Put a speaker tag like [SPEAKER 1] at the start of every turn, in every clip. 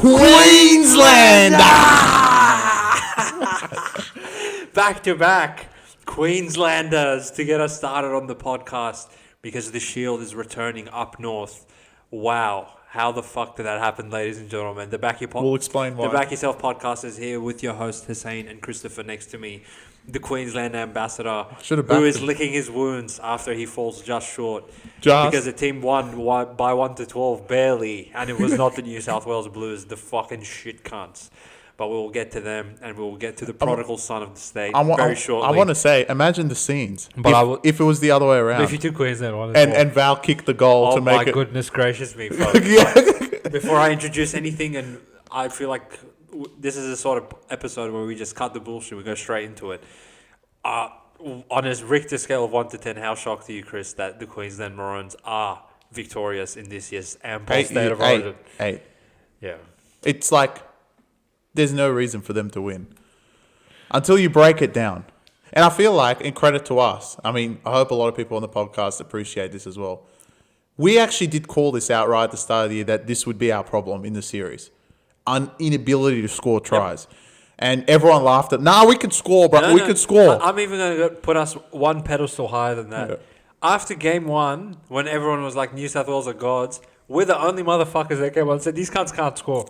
[SPEAKER 1] Queensland!
[SPEAKER 2] Back to back Queenslanders to get us started on the podcast because the Shield is returning up north. Wow. How the fuck did that happen, ladies and gentlemen?
[SPEAKER 1] We'll explain why.
[SPEAKER 2] The Back Yourself podcast is here with your host, Hussein, and Christopher next to me, the Queensland ambassador, who is licking his wounds after he falls just short. Because the team won by 1-12, barely, and it was not the New South Wales Blues, the fucking shit cunts. But we will get to them, and we will get to the prodigal son of the state very shortly.
[SPEAKER 1] I want to say, imagine the scenes. But if it was the other way around.
[SPEAKER 2] If you took Queensland
[SPEAKER 1] and Val kicked the goal to make it.
[SPEAKER 2] Oh my goodness gracious me, folks. Before I introduce anything, and I feel like this is a sort of episode where we just cut the bullshit, we go straight into it. On a Richter scale of 1 to 10, how shocked are you, Chris, that the Queensland Maroons are victorious in this year's ample state of origin?
[SPEAKER 1] 8.
[SPEAKER 2] Yeah.
[SPEAKER 1] It's like there's no reason for them to win until you break it down. And I feel like, in credit to us, I mean, I hope a lot of people on the podcast appreciate this as well. We actually did call this out right at the start of the year that this would be our problem in the series. An inability to score tries. Yep. And everyone laughed at, we could score, bro. We could score.
[SPEAKER 2] I'm even going to put us one pedestal higher than that. Yeah. After game one, when everyone was like, New South Wales are gods, we're the only motherfuckers that came on and said, these cunts can't score.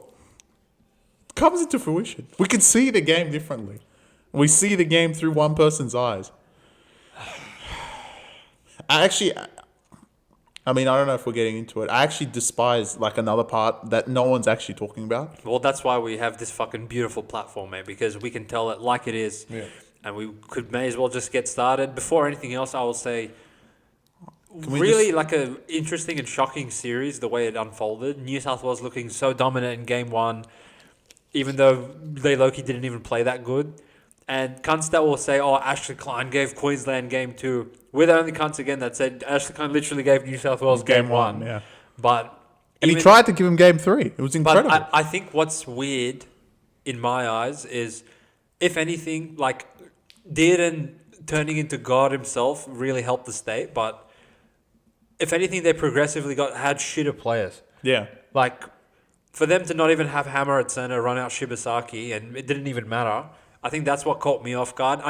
[SPEAKER 1] It comes into fruition. We can see the game differently. We see the game through one person's eyes. I don't know if we're getting into it. I actually despise like another part that no one's actually talking about.
[SPEAKER 2] Well, that's why we have this fucking beautiful platform, man, because we can tell it like it is.
[SPEAKER 1] Yeah.
[SPEAKER 2] And we may as well just get started. Before anything else, I will say, like an interesting and shocking series, the way it unfolded. New South Wales looking so dominant in game one, even though they low-key didn't even play that good. And cunts that will say, Ashley Klein gave Queensland game 2. We're the only cunts again that said Ashley Klein literally gave New South Wales game 1.
[SPEAKER 1] Yeah.
[SPEAKER 2] And
[SPEAKER 1] he tried to give him game 3. It was incredible.
[SPEAKER 2] But I think what's weird in my eyes is, if anything, like Dearden turning into God himself really helped the state. But if anything, they progressively had shitter players.
[SPEAKER 1] Yeah.
[SPEAKER 2] Like, for them to not even have Hammer at centre, run out Shibasaki, and it didn't even matter. I think that's what caught me off guard.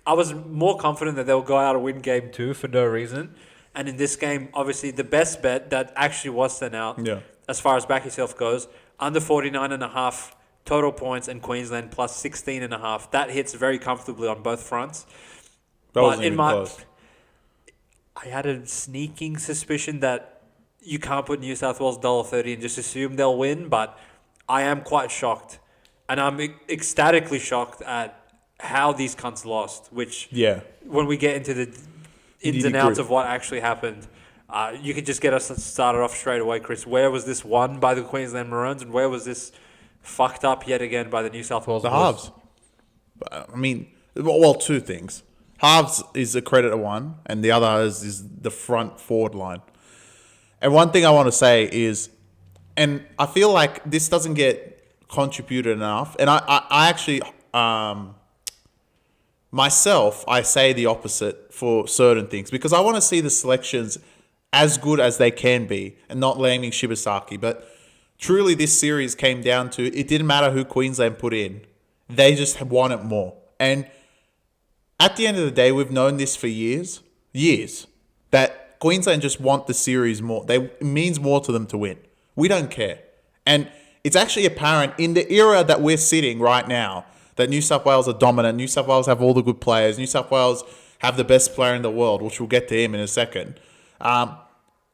[SPEAKER 2] I was more confident that they'll go out and win game 2 for no reason. And in this game, obviously, the best bet that actually was sent out, as far as Back Yourself goes, under 49.5 total points and Queensland plus 16.5. That hits very comfortably on both fronts. I had a sneaking suspicion that you can't put New South Wales $1.30 and just assume they'll win, but I am quite shocked. And I'm ecstatically shocked at how these cunts lost, which when we get into the ins and outs of what actually happened, you could just get us started off straight away, Chris. Where was this won by the Queensland Maroons, and where was this fucked up yet again by the New South Wales Blues?
[SPEAKER 1] Halves. I mean, well, two things. Halves is a credit to one, and the other is the front forward line. And one thing I want to say is, and I feel like this doesn't get contributed enough, and I actually myself I say the opposite for certain things, because I want to see the selections as good as they can be and not blaming Shibasaki. But truly, this series came down to, it didn't matter who Queensland put in, they just wanted more. And at the end of the day, we've known this for years, that Queensland just want the series more. It means more to them to win. We don't care. And it's actually apparent in the era that we're sitting right now that New South Wales are dominant. New South Wales have all the good players. New South Wales have the best player in the world, which we'll get to him in a second.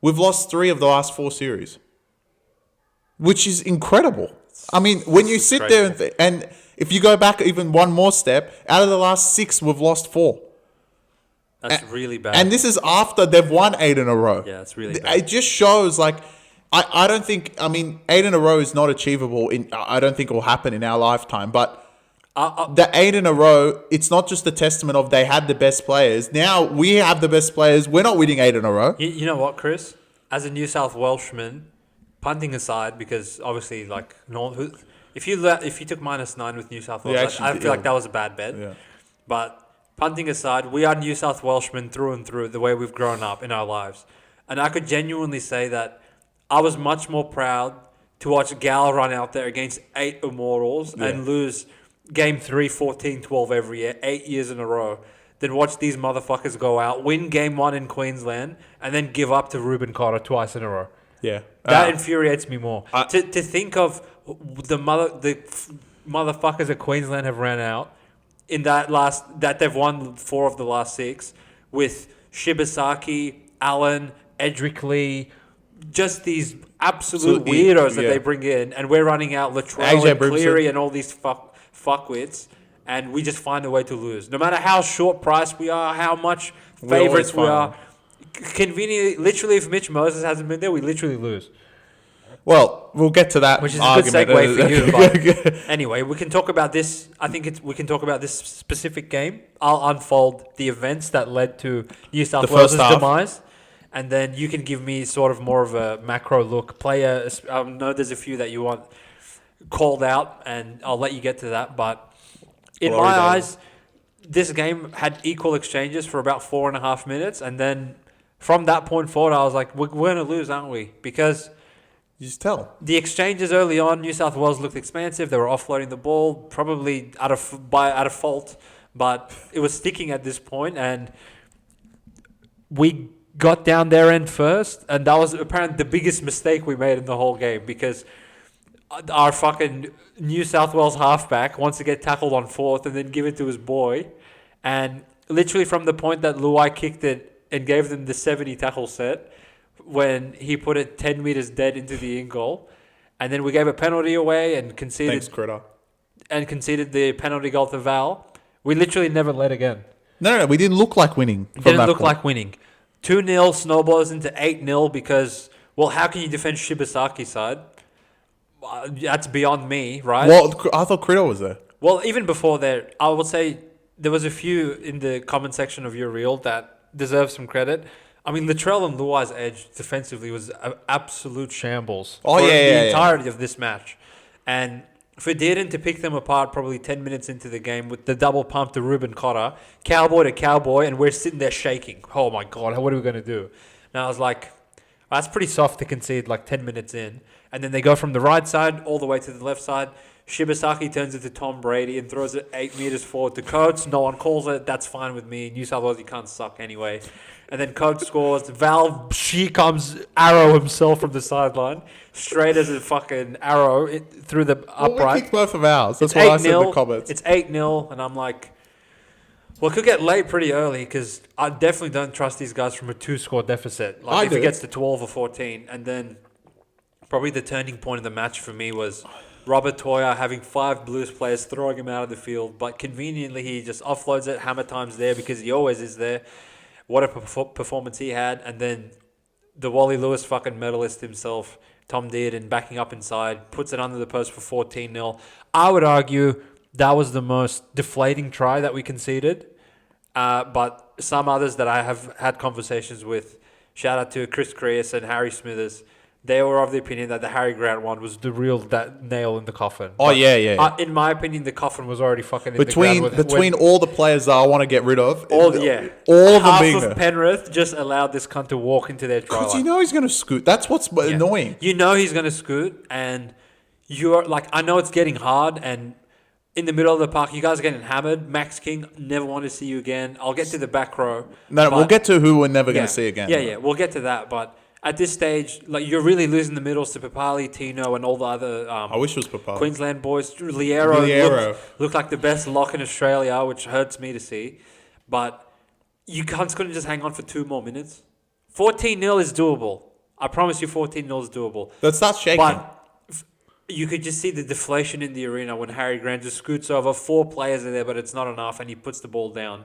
[SPEAKER 1] We've lost 3 of the last 4 series, which is incredible. I mean, when you sit there and if you go back even one more step, out of the last 6, we've lost 4.
[SPEAKER 2] That's really bad.
[SPEAKER 1] And this is after they've won 8 in a row.
[SPEAKER 2] Yeah, it's really bad.
[SPEAKER 1] It just shows, like, I don't think, 8 in a row is not achievable. I don't think it will happen in our lifetime. But the 8 in a row, it's not just a testament of they had the best players. Now we have the best players. We're not winning 8 in a row.
[SPEAKER 2] You know what, Chris? As a New South Welshman, punting aside, because obviously, like, if you took -9 with New South Wales, I feel like that was a bad bet.
[SPEAKER 1] Yeah.
[SPEAKER 2] But punting aside, we are New South Welshmen through and through, the way we've grown up in our lives. And I could genuinely say that I was much more proud to watch Gal run out there against 8 Immortals and lose Game 3, 14-12 every year, 8 years in a row, than watch these motherfuckers go out, win Game 1 in Queensland, and then give up to Ruben Cotter twice in a row.
[SPEAKER 1] Yeah.
[SPEAKER 2] That infuriates me more. To think of the motherfuckers that Queensland have ran out in that they've won 4 of the last 6 with Shibasaki, Allen, Edric Lee, just these absolute weirdos that they bring in, and we're running out Latrell and Cleary and all these fuckwits, and we just find a way to lose. No matter how short priced we are, how much favourites we are. Conveniently, literally, if Mitch Moses hasn't been there, we literally lose.
[SPEAKER 1] Well, we'll get to that.
[SPEAKER 2] Which is a good segue for you. But anyway, we can talk about this. I think we can talk about this specific game. I'll unfold the events that led to New South Wales' demise. And then you can give me sort of more of a macro look. Player, I know there's a few that you want called out, and I'll let you get to that. But in my eyes, this game had equal exchanges for about 4.5 minutes. And then from that point forward, I was like, we're going to lose, aren't we? Because
[SPEAKER 1] you just tell.
[SPEAKER 2] The exchanges early on, New South Wales looked expansive. They were offloading the ball, probably out of fault, but it was sticking at this point, and we got down their end first, and that was apparently the biggest mistake we made in the whole game, because our fucking New South Wales halfback wants to get tackled on 4th and then give it to his boy, and literally from the point that Luai kicked it and gave them the 70 tackle set, when he put it 10 metres dead into the in goal, and then we gave a penalty away and conceded.
[SPEAKER 1] Thanks, Critter.
[SPEAKER 2] And conceded the penalty goal to Val. We literally never led again.
[SPEAKER 1] No, we didn't look like winning.
[SPEAKER 2] Didn't look like winning. 2-0 snowballs into 8-0 because, well, how can you defend Shibasaki's side? That's beyond me, right?
[SPEAKER 1] Well, I thought Critter was there.
[SPEAKER 2] Well, even before that, I would say there was a few in the comment section of your reel that deserve some credit. I mean, Latrell and Luai's edge defensively was an absolute shambles for the entirety of this match. And for Dearden to pick them apart probably 10 minutes into the game with the double pump to Ruben Cotter, cowboy to cowboy, and we're sitting there shaking. Oh, my God, what are we going to do? And I was like, that's pretty soft to concede like 10 minutes in. And then they go from the right side all the way to the left side. Shibasaki turns it to Tom Brady and throws it 8 meters forward to Coates. No one calls it. That's fine with me. New South Wales, you can't suck anyway. And then Coates scores. Val, she comes arrow himself from the sideline, straight as a fucking arrow through the upright.
[SPEAKER 1] Well, we kicked both of ours. That's what I said in the comments.
[SPEAKER 2] It's 8-0, and I'm like, well, it could get late pretty early because I definitely don't trust these guys from a 2-score deficit. Like if it gets to 12 or 14, and then probably the turning point of the match for me was Robert Toya having 5 Blues players throwing him out of the field, but conveniently he just offloads it. Hammer time's there because he always is there. What a performance he had. And then the Wally Lewis fucking medalist himself, Tom Dearden, backing up inside, puts it under the post for 14-0. I would argue that was the most deflating try that we conceded. But some others that I have had conversations with, shout out to Chris Creas and Harry Smithers, they were of the opinion that the Harry Grant one was the real nail in the coffin.
[SPEAKER 1] Oh, yeah.
[SPEAKER 2] In my opinion, the coffin was already fucking in
[SPEAKER 1] between
[SPEAKER 2] the ground.
[SPEAKER 1] Between all the players that I want to get rid of.
[SPEAKER 2] All of them
[SPEAKER 1] being
[SPEAKER 2] of Penrith just allowed this cunt to walk into their try line.
[SPEAKER 1] Because you know he's going to scoot. That's what's annoying.
[SPEAKER 2] You know he's going to scoot, and you're like, I know it's getting hard, and in the middle of the park, you guys are getting hammered. Max King, never want to see you again. I'll get to the back row.
[SPEAKER 1] No, we'll get to who we're never going to see again.
[SPEAKER 2] Yeah, we'll get to that, but at this stage, like you're really losing the middles to Papalii, Tino, and all the other
[SPEAKER 1] I wish it was Papalii.
[SPEAKER 2] Queensland boys. Liero looked like the best lock in Australia, which hurts me to see. But you couldn't just hang on for 2 more minutes. 14-0 is doable. I promise you 14-0 is doable.
[SPEAKER 1] Let's start shaking.
[SPEAKER 2] But you could just see the deflation in the arena when Harry Grant just scoots over. 4 players are there, but it's not enough, and he puts the ball down.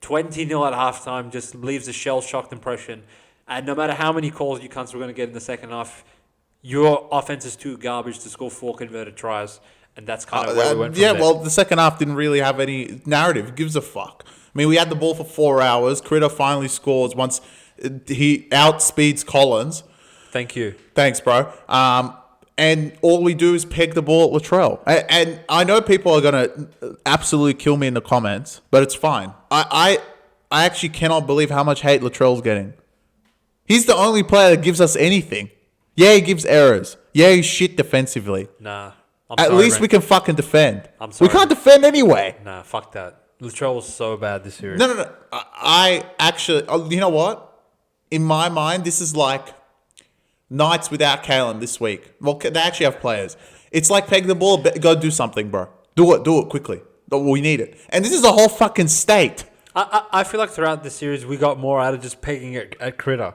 [SPEAKER 2] 20-0 at halftime just leaves a shell-shocked impression. And no matter how many calls you cunts were going to get in the second half, your offense is too garbage to score 4 converted tries. And that's kind of where we went from there.
[SPEAKER 1] Well, the second half didn't really have any narrative. It gives a fuck. I mean, we had the ball for 4 hours. Critter finally scores once he outspeeds Collins.
[SPEAKER 2] Thank you.
[SPEAKER 1] Thanks, bro. And all we do is peg the ball at Latrell. And I know people are going to absolutely kill me in the comments, but it's fine. I actually cannot believe how much hate Latrell's getting. He's the only player that gives us anything. Yeah, he gives errors. Yeah, he's shit defensively.
[SPEAKER 2] Nah.
[SPEAKER 1] At least we can fucking defend.
[SPEAKER 2] I'm sorry.
[SPEAKER 1] We can't defend anyway.
[SPEAKER 2] Nah, fuck that. Latrell was so bad this series.
[SPEAKER 1] No. I actually, you know what? In my mind, this is like Knights without Kalen this week. Well, they actually have players. It's like peg the ball, go do something, bro. Do it quickly. We need it. And this is a whole fucking state.
[SPEAKER 2] I feel like throughout the series we got more out of just pegging it at Critter.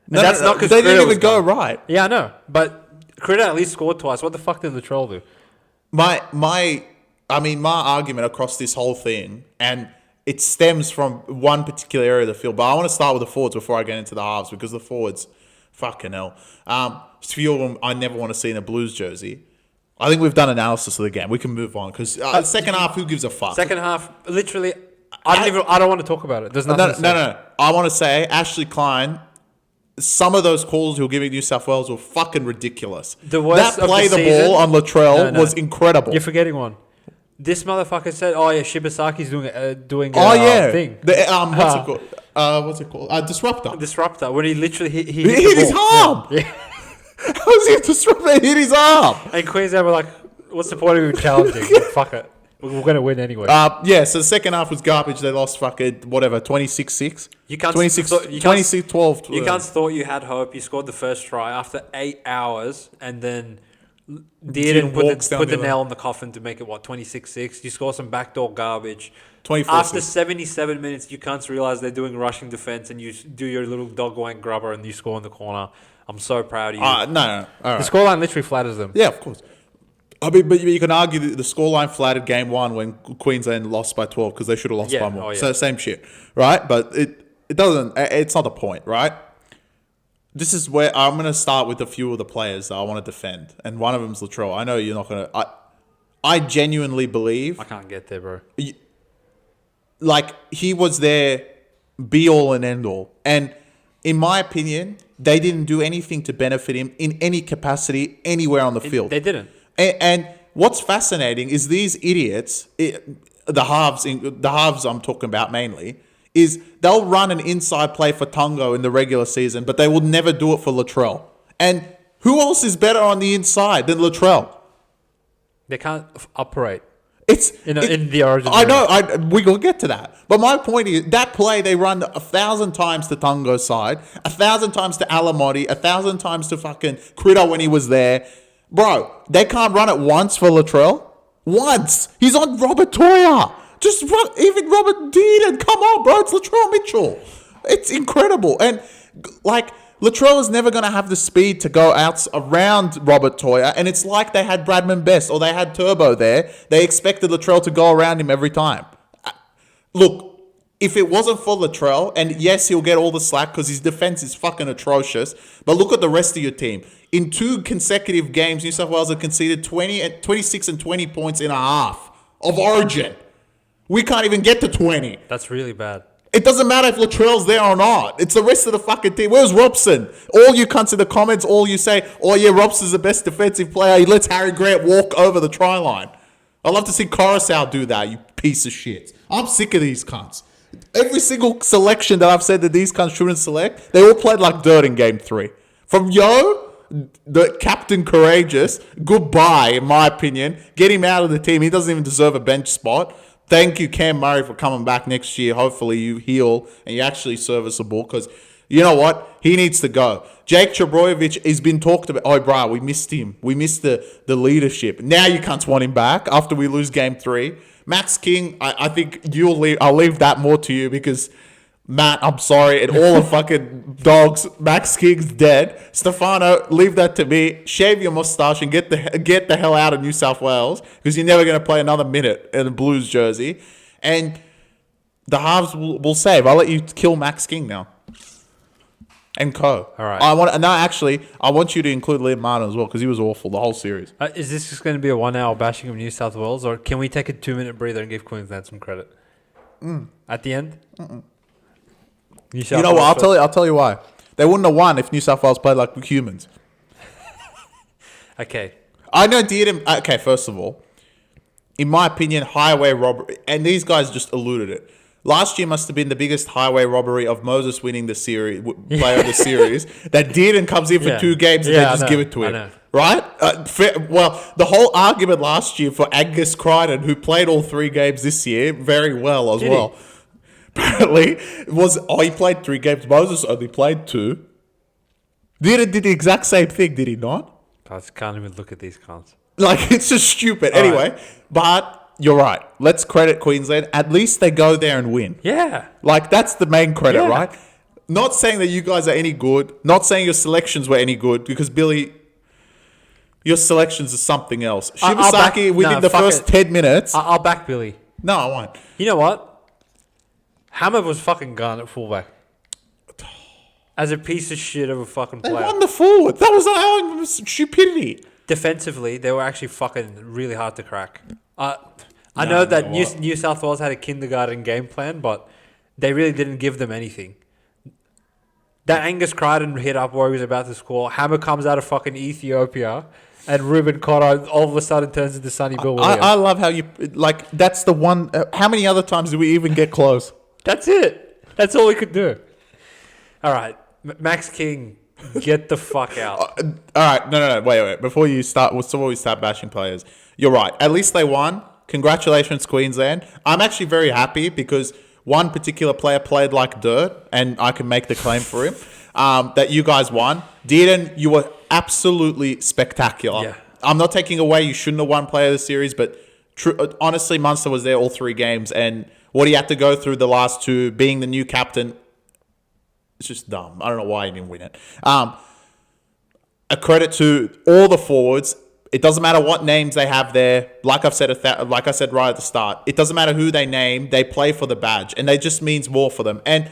[SPEAKER 1] No, that's not because they didn't even go right.
[SPEAKER 2] Yeah, I know. But Critter at least scored twice. What the fuck did Latrell do?
[SPEAKER 1] My argument across this whole thing, and it stems from one particular area of the field, but I want to start with the forwards before I get into the halves, because the forwards, fucking hell. A few of them I never want to see in a Blues jersey. I think we've done analysis of the game. We can move on, because second half, who gives a fuck?
[SPEAKER 2] Second half, literally, I don't want to talk about it. There's nothing to say.
[SPEAKER 1] No. I want to say Ashley Klein, some of those calls he was giving New South Wales were fucking ridiculous.
[SPEAKER 2] The worst
[SPEAKER 1] that play
[SPEAKER 2] of the
[SPEAKER 1] the
[SPEAKER 2] season,
[SPEAKER 1] ball on Latrell was incredible.
[SPEAKER 2] You're forgetting one. This motherfucker said, "Oh yeah, Shibasaki's doing thing."
[SPEAKER 1] What's it called? Disruptor.
[SPEAKER 2] When he literally hit
[SPEAKER 1] his arm.
[SPEAKER 2] Yeah.
[SPEAKER 1] How was he disruptor? Hit his arm.
[SPEAKER 2] And Queensland were like, "What's the point of even challenging? Fuck it, we're gonna win anyway."
[SPEAKER 1] So the second half was garbage. They lost 26-6.
[SPEAKER 2] You can't
[SPEAKER 1] 26-12.
[SPEAKER 2] You can't thought you had hope. You scored the first try after 8 hours, and then didn't put the nail in the coffin to make it 26-6. You score some backdoor garbage.
[SPEAKER 1] 24-6.
[SPEAKER 2] After 77 minutes, you can't realize they're doing rushing defense, and you do your little dog wank grubber, and you score in the corner. I'm so proud of you.
[SPEAKER 1] No. All right.
[SPEAKER 2] The scoreline literally flatters them.
[SPEAKER 1] Yeah, of course. I mean, but you can argue that the scoreline flattered game one when Queensland lost by 12 because they should have lost by more. So same shit, right? But it doesn't. It's not the point, right? This is where I'm going to start with a few of the players that I want to defend, and one of them is Latrell. I know you're not going to. I genuinely believe
[SPEAKER 2] I can't get there, bro.
[SPEAKER 1] Like, he was their be all and end all, and in my opinion, they didn't do anything to benefit him in any capacity anywhere on the field.
[SPEAKER 2] They didn't.
[SPEAKER 1] And what's fascinating is these idiots, the halves I'm talking about mainly, is they'll run an inside play for Tungo in the regular season, but they will never do it for Latrell. And who else is better on the inside than Latrell?
[SPEAKER 2] They can't operate.
[SPEAKER 1] It's
[SPEAKER 2] in the origin.
[SPEAKER 1] I know. We will get to that. But my point is, that play they run 1,000 times to Tungo's side, 1,000 times to Alamotti, 1,000 times to fucking Critter when he was there. Bro, they can't run it once for Latrell. Once. He's on Robert Toya. Just run. Even Robert Dean. Come on, bro. It's Latrell Mitchell. It's incredible. And, like, Latrell is never going to have the speed to go out around Robert Toya. And it's like they had Bradman Best or they had Turbo there. They expected Latrell to go around him every time. Look, if it wasn't for Latrell, and yes, he'll get all the slack because his defense is fucking atrocious, but look at the rest of your team. In 2 consecutive games, New South Wales have conceded 26 and 20 points in a half of origin. We can't even get to 20.
[SPEAKER 2] That's really bad.
[SPEAKER 1] It doesn't matter if Latrell's there or not. It's the rest of the fucking team. Where's Robson? All you cunts in the comments, all you say, oh yeah, Robson's the best defensive player. He lets Harry Grant walk over the try line. I'd love to see Coruscant do that, you piece of shit. I'm sick of these cunts. Every single selection that I've said that these cunts shouldn't select, they all played like dirt in game 3. From Yo, the Captain Courageous, goodbye, in my opinion. Get him out of the team. He doesn't even deserve a bench spot. Thank you, Cam Murray, for coming back next year. Hopefully you heal and you're actually serviceable, because you know what? He needs to go. Jake Trebojevic has been talked about. Oh, bro, we missed him. We missed the leadership. Now you can't want him back after we lose game 3. Max King, I think I'll leave that more to you, because Matt, I'm sorry, and all the fucking dogs, Max King's dead. Stefano, leave that to me. Shave your mustache and get the hell out of New South Wales, because you're never going to play another minute in a Blues jersey. And the halves will save. I'll let you kill Max King now. And Co.
[SPEAKER 2] All right.
[SPEAKER 1] I want you to include Liam Martin as well, because he was awful the whole series.
[SPEAKER 2] Is this just going to be a 1 hour bashing of New South Wales, or can we take a 2-minute breather and give Queensland some credit? At the end?
[SPEAKER 1] You know what? I'll tell you why. They wouldn't have won if New South Wales played like humans.
[SPEAKER 2] Okay.
[SPEAKER 1] I know Dearden. Okay, first of all, in my opinion, highway robbery, and these guys just alluded it. Last year must have been the biggest highway robbery of Moses winning the series, player of the series. That did and comes in for 2 games and they just give it to him. Right? Well, the whole argument last year for Angus Crichton, who played all 3 games this year very well as well. Apparently, was he played 3 games. Moses only played 2. Did the exact same thing, did he not?
[SPEAKER 2] I can't even look at these cons.
[SPEAKER 1] Like, it's just stupid. Anyway, but you're right. Let's credit Queensland. At least they go there and win.
[SPEAKER 2] Yeah.
[SPEAKER 1] Like, that's the main credit, right? Not saying that you guys are any good. Not saying your selections were any good. Because, Billy, your selections are something else. Shibasaki within the first 10 minutes.
[SPEAKER 2] I'll back Billy.
[SPEAKER 1] No, I won't.
[SPEAKER 2] You know what? Hammer was fucking gone at fullback. As a piece of shit of a fucking player.
[SPEAKER 1] They won the forward. That was stupidity.
[SPEAKER 2] Defensively, they were actually fucking really hard to crack. I know that New South Wales had a kindergarten game plan, but they really didn't give them anything. That Angus Crichton hit up where he was about to score. Hammer comes out of fucking Ethiopia, and Ruben Cotter all of a sudden turns into Sonny Bill Williams.
[SPEAKER 1] I love how you... Like, that's the one... how many other times do we even get close?
[SPEAKER 2] That's it. That's all we could do. All right. Max King, get the fuck out.
[SPEAKER 1] All right. No. Wait. Before we start bashing players, you're right. At least they won. Congratulations, Queensland. I'm actually very happy because one particular player played like dirt, and I can make the claim for him, that you guys won. Dearden, you were absolutely spectacular.
[SPEAKER 2] Yeah.
[SPEAKER 1] I'm not taking away you shouldn't have won player of the series, but honestly, Munster was there all 3 games, and what he had to go through the last 2, being the new captain, it's just dumb. I don't know why he didn't win it. A credit to all the forwards. It doesn't matter what names they have there. Like I said right at the start, it doesn't matter who they name. They play for the badge, and that just means more for them. And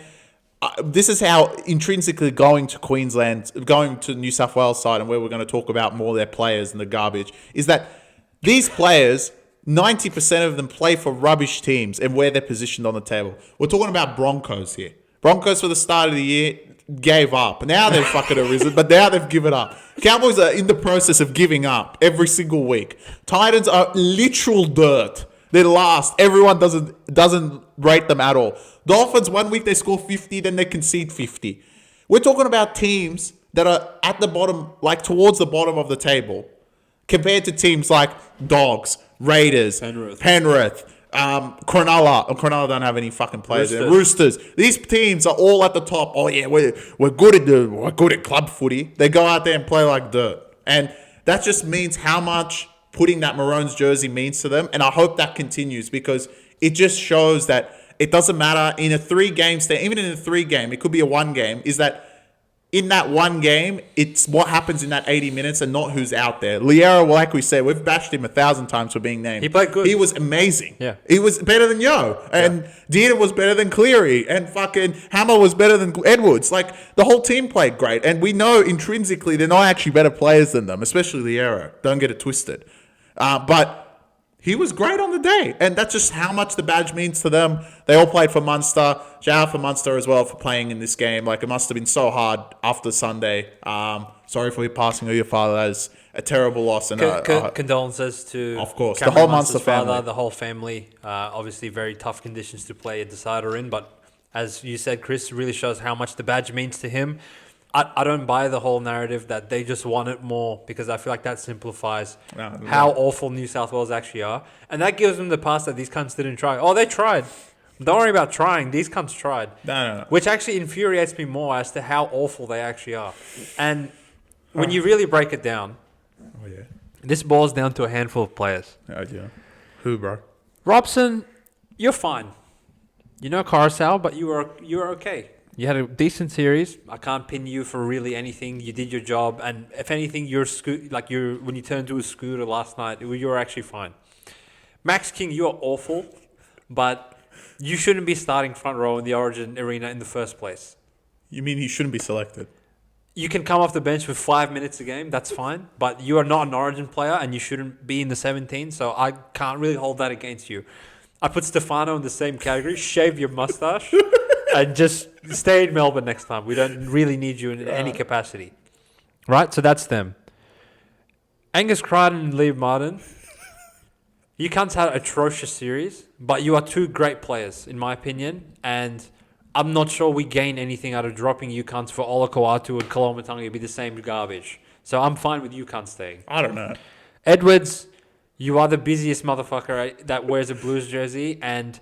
[SPEAKER 1] this is how intrinsically going to New South Wales side, and where we're going to talk about more of their players and the garbage, is that these players, 90% of them play for rubbish teams and where they're positioned on the table. We're talking about Broncos here. Broncos for the start of the year gave up. Now they've fucking arisen, but now they've given up. Cowboys are in the process of giving up every single week. Titans are literal dirt. They're last. Everyone doesn't rate them at all. Dolphins, 1 week they score 50, then they concede 50. We're talking about teams that are at the bottom, like towards the bottom of the table, compared to teams like Dogs, Raiders, Penrith, Cronulla. Cronulla don't have any fucking players there. Roosters. These teams are all at the top. Oh yeah, we're good at club footy. They go out there and play like dirt, and that just means how much putting that Maroons jersey means to them. And I hope that continues because it just shows that it doesn't matter in a 3-game stay, even in a 3-game, it could be a 1 game. Is that in that 1 game, it's what happens in that 80 minutes and not who's out there. Liera, like we said, we've bashed him 1,000 times for being named.
[SPEAKER 2] He played good.
[SPEAKER 1] He was amazing.
[SPEAKER 2] Yeah.
[SPEAKER 1] He was better than Yo. And Dearden was better than Cleary. And fucking Hammer was better than Edwards. Like, the whole team played great. And we know intrinsically they're not actually better players than them, especially Liera. Don't get it twisted. But he was great on the day. And that's just how much the badge means to them. They all played for Munster. Shout out for Munster as well for playing in this game. Like, it must have been so hard after Sunday. Sorry for your passing of your father. That is a terrible loss. And
[SPEAKER 2] condolences to,
[SPEAKER 1] of course,
[SPEAKER 2] Cameron
[SPEAKER 1] the whole
[SPEAKER 2] Munster's
[SPEAKER 1] Munster family.
[SPEAKER 2] father, the whole family. Obviously, very tough conditions to play a decider in. But as you said, Chris, really shows how much the badge means to him. I don't buy the whole narrative that they just want it more because I feel like that simplifies how awful New South Wales actually are. And that gives them the pass that these cunts didn't try. Oh, they tried. Don't worry about trying. These cunts tried.
[SPEAKER 1] No.
[SPEAKER 2] Which actually infuriates me more as to how awful they actually are. And when you really break it down, this boils down to a handful of players.
[SPEAKER 1] Oh, yeah. Who, bro?
[SPEAKER 2] Robson, you're fine. You know Carousel, but you were okay. You had a decent series. I can't pin you for really anything. You did your job, and if anything, when you turned to a scooter last night, you were actually fine. Max King, you are awful, but you shouldn't be starting front row in the Origin arena in the first place.
[SPEAKER 1] You mean he shouldn't be selected?
[SPEAKER 2] You can come off the bench for 5 minutes a game. That's fine, but you are not an Origin player, and you shouldn't be in the 17. So I can't really hold that against you. I put Stefano in the same category. Shave your mustache. And just stay in Melbourne next time. We don't really need you in any capacity. Right? So that's them. Angus Crichton and Liam Martin. You cunts had an atrocious series, but you are two great players, in my opinion, and I'm not sure we gain anything out of dropping you cunts for Olakoatu and Kolomatangi to be the same garbage. So I'm fine with you cunts staying.
[SPEAKER 1] I don't know.
[SPEAKER 2] Edwards, you are the busiest motherfucker that wears a Blues jersey, and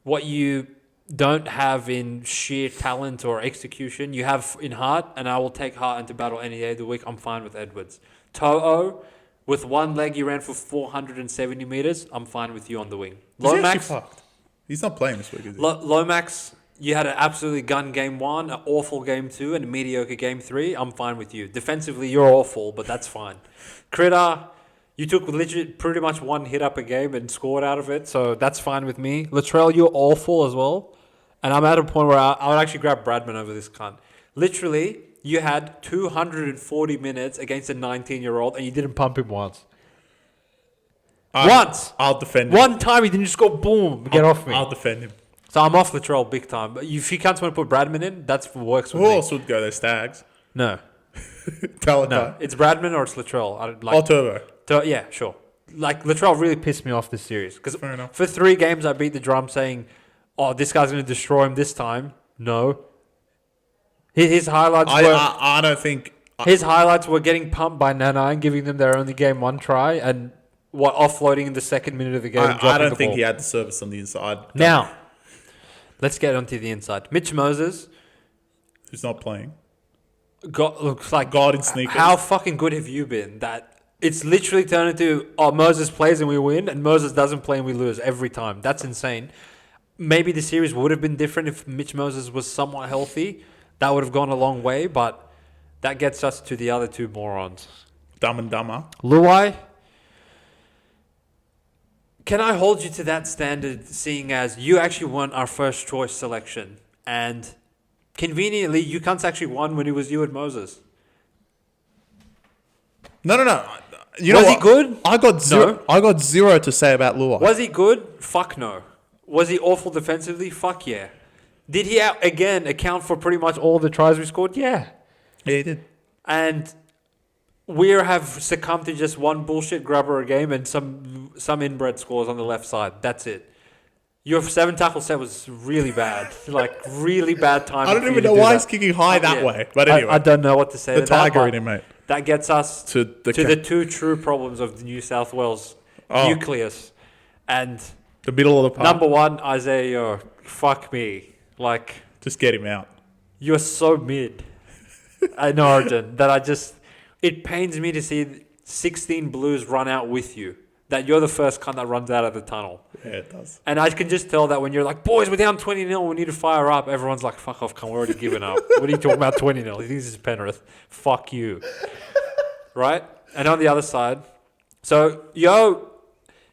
[SPEAKER 2] what you don't have in sheer talent or execution, you have in heart, and I will take heart into battle any day of the week. I'm fine with Edwards. To'o, with one leg, he ran for 470 meters. I'm fine with you on the wing.
[SPEAKER 1] He's actually
[SPEAKER 2] Lomax,
[SPEAKER 1] fucked. He's not playing this week, is he?
[SPEAKER 2] Lomax, you had an absolutely gun game 1, an awful game 2, and a mediocre game 3. I'm fine with you. Defensively, you're awful, but that's fine. Critter, you took literally pretty much one hit up a game and scored out of it, so that's fine with me. Latrell, you're awful as well. And I'm at a point where I would actually grab Bradman over this cunt. Literally, you had 240 minutes against a 19-year-old and you didn't pump him once. Once!
[SPEAKER 1] I'll defend him.
[SPEAKER 2] One time he didn't just go boom, get off me.
[SPEAKER 1] I'll defend him.
[SPEAKER 2] So I'm off Latrell big time. But if you can't want to put Bradman in, that's works with
[SPEAKER 1] Who
[SPEAKER 2] me.
[SPEAKER 1] else would go there? Stags.
[SPEAKER 2] No.
[SPEAKER 1] Tell
[SPEAKER 2] No. It's Bradman or it's Latrell.
[SPEAKER 1] Or Turbo.
[SPEAKER 2] Yeah, sure. Like, Latrell really pissed me off this series. Because
[SPEAKER 1] Fair enough.
[SPEAKER 2] for 3 games, I beat the drum saying, oh, this guy's going to destroy him this time. No. His highlights
[SPEAKER 1] I don't think...
[SPEAKER 2] His highlights were getting pumped by Nana and giving them their only game 1 try and offloading in the second minute of the game.
[SPEAKER 1] I don't think he had the service on the inside.
[SPEAKER 2] Now, let's get onto the inside. Mitch Moses...
[SPEAKER 1] Who's not playing.
[SPEAKER 2] Looks like
[SPEAKER 1] God in sneakers.
[SPEAKER 2] How fucking good have you been? That it's literally turned into, oh, Moses plays and we win, and Moses doesn't play and we lose every time. That's insane. Maybe the series would have been different if Mitch Moses was somewhat healthy. That would have gone a long way, but that gets us to the other 2 morons.
[SPEAKER 1] Dumb and Dumber.
[SPEAKER 2] Luai, can I hold you to that standard, seeing as you actually weren't our first choice selection, and conveniently, you cunts actually won when it was you and Moses.
[SPEAKER 1] No.
[SPEAKER 2] Was he good?
[SPEAKER 1] I got zero.
[SPEAKER 2] No.
[SPEAKER 1] I got 0 to say about Luai.
[SPEAKER 2] Was he good? Fuck no. Was he awful defensively? Fuck yeah. Did he again account for pretty much all the tries we scored? Yeah.
[SPEAKER 1] Yeah, he did.
[SPEAKER 2] And we have succumbed to just one bullshit grubber a game and some inbred scores on the left side. That's it. Your 7 tackle set was really bad. Like, really bad timing.
[SPEAKER 1] I don't even know why he's kicking high that way. But anyway.
[SPEAKER 2] I don't know what to say
[SPEAKER 1] the
[SPEAKER 2] to that.
[SPEAKER 1] tiger in him, mate.
[SPEAKER 2] That gets us
[SPEAKER 1] to
[SPEAKER 2] the 2 true problems of the New South Wales nucleus. And
[SPEAKER 1] the middle of the park.
[SPEAKER 2] Number 1, Isaiah Yeo. Fuck me. Like,
[SPEAKER 1] just get him out.
[SPEAKER 2] You're so mid in Origin that it pains me to see 16 Blues run out with you. That you're the first cunt that runs out of the tunnel.
[SPEAKER 1] Yeah, it does.
[SPEAKER 2] And I can just tell that when you're like, boys, we're down 20-0, we need to fire up. Everyone's like, fuck off, cunt, we're already giving up. What are you talking about 20-0? You think this is Penrith? Fuck you. Right? And on the other side, so,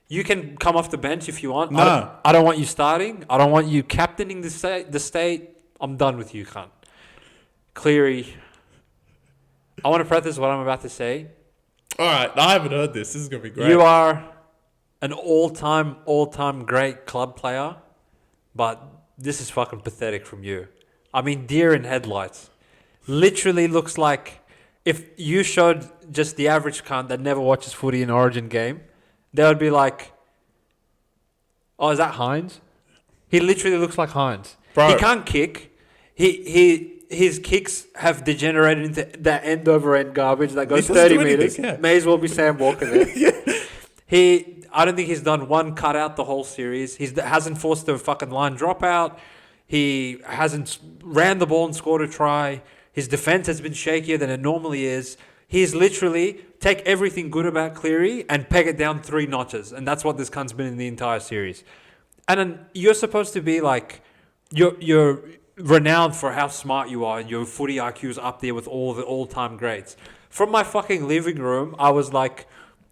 [SPEAKER 2] you can come off the bench if you want.
[SPEAKER 1] No.
[SPEAKER 2] I don't want you starting. I don't want you captaining the state. I'm done with you, cunt. Cleary. I want to preface what I'm about to say.
[SPEAKER 1] All right. I haven't heard this. This is going to be great.
[SPEAKER 2] You are an all-time great club player, but this is fucking pathetic from you. I mean, deer in headlights. Literally looks like if you showed just the average cunt that never watches footy in Origin game, they would be like, oh, is that Hines? He literally looks like Hines.
[SPEAKER 1] Bro.
[SPEAKER 2] He can't kick. His kicks have degenerated into that end-over-end garbage that goes 30 meters.
[SPEAKER 1] Yeah.
[SPEAKER 2] May as well be Sam Walker there. I don't think he's done one cutout the whole series. He hasn't forced a fucking line dropout. He hasn't ran the ball and scored a try. His defense has been shakier than it normally is. He's literally take everything good about Cleary and peg it down 3 notches. And that's what this cunt's been in the entire series. And then you're supposed to be like, you're renowned for how smart you are and your footy IQ is up there with all the all-time greats. From my fucking living room, I was like,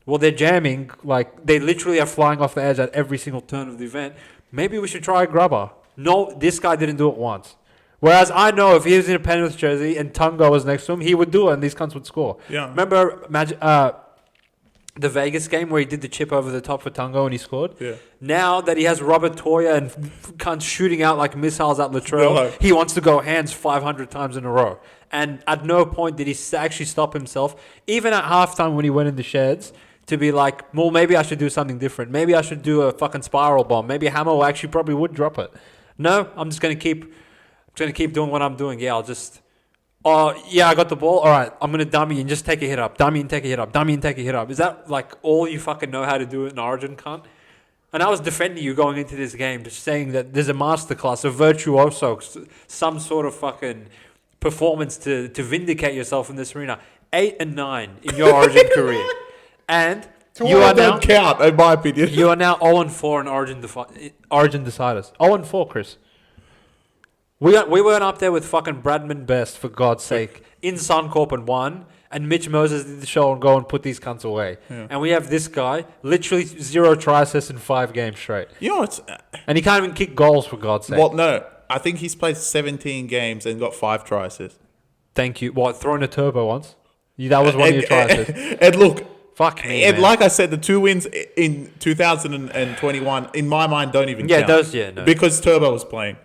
[SPEAKER 2] well, they're jamming. Like, they literally are flying off the edge at every single turn of the event. Maybe we should try a grubber. No, this guy didn't do it once. Whereas I know if he was in a Penrith jersey and Tungo was next to him, he would do it and these cunts would score.
[SPEAKER 1] Yeah.
[SPEAKER 2] Remember the Vegas game where he did the chip over the top for Tungo and he scored?
[SPEAKER 1] Yeah.
[SPEAKER 2] Now that he has Robert Toya and cunts shooting out like missiles at Latrell, he wants to go hands 500 times in a row. And at no point did he actually stop himself. Even at halftime when he went in the sheds, to be like, well, maybe I should do something different. Maybe I should do a fucking spiral bomb. Maybe Hammer actually probably would drop it. No, I'm just gonna keep doing what I'm doing. Yeah, I'll just. Oh, yeah, I got the ball. All right, I'm going to dummy and just take a hit up. Dummy and take a hit up. Dummy and take a hit up. Is that like all you fucking know how to do in Origin, cunt? And I was defending you going into this game, just saying that there's a masterclass, a virtuoso, some sort of fucking performance to vindicate yourself in this arena. 8 and 9 in your Origin career. And you are now...
[SPEAKER 1] don't count, in my opinion.
[SPEAKER 2] You are now 0 and 4 in Origin deciders. 0 and 4, Chris. We weren't up there with fucking Bradman Best, for God's sake. In Suncorp and won, and Mitch Moses did the show and go and put these cunts away. Yeah. And we have this guy, literally 0 try assists in 5 games straight.
[SPEAKER 1] You know what's...
[SPEAKER 2] And he can't even kick goals, for God's sake.
[SPEAKER 1] Well, no. I think he's played 17 games and got 5 try assists.
[SPEAKER 2] Thank you. What, throwing a turbo once? That was one of your try assists.
[SPEAKER 1] And look...
[SPEAKER 2] Fuck me,
[SPEAKER 1] and
[SPEAKER 2] man.
[SPEAKER 1] like I said, the 2 wins in 2021, in my mind, don't even count.
[SPEAKER 2] No.
[SPEAKER 1] Because Turbo was playing.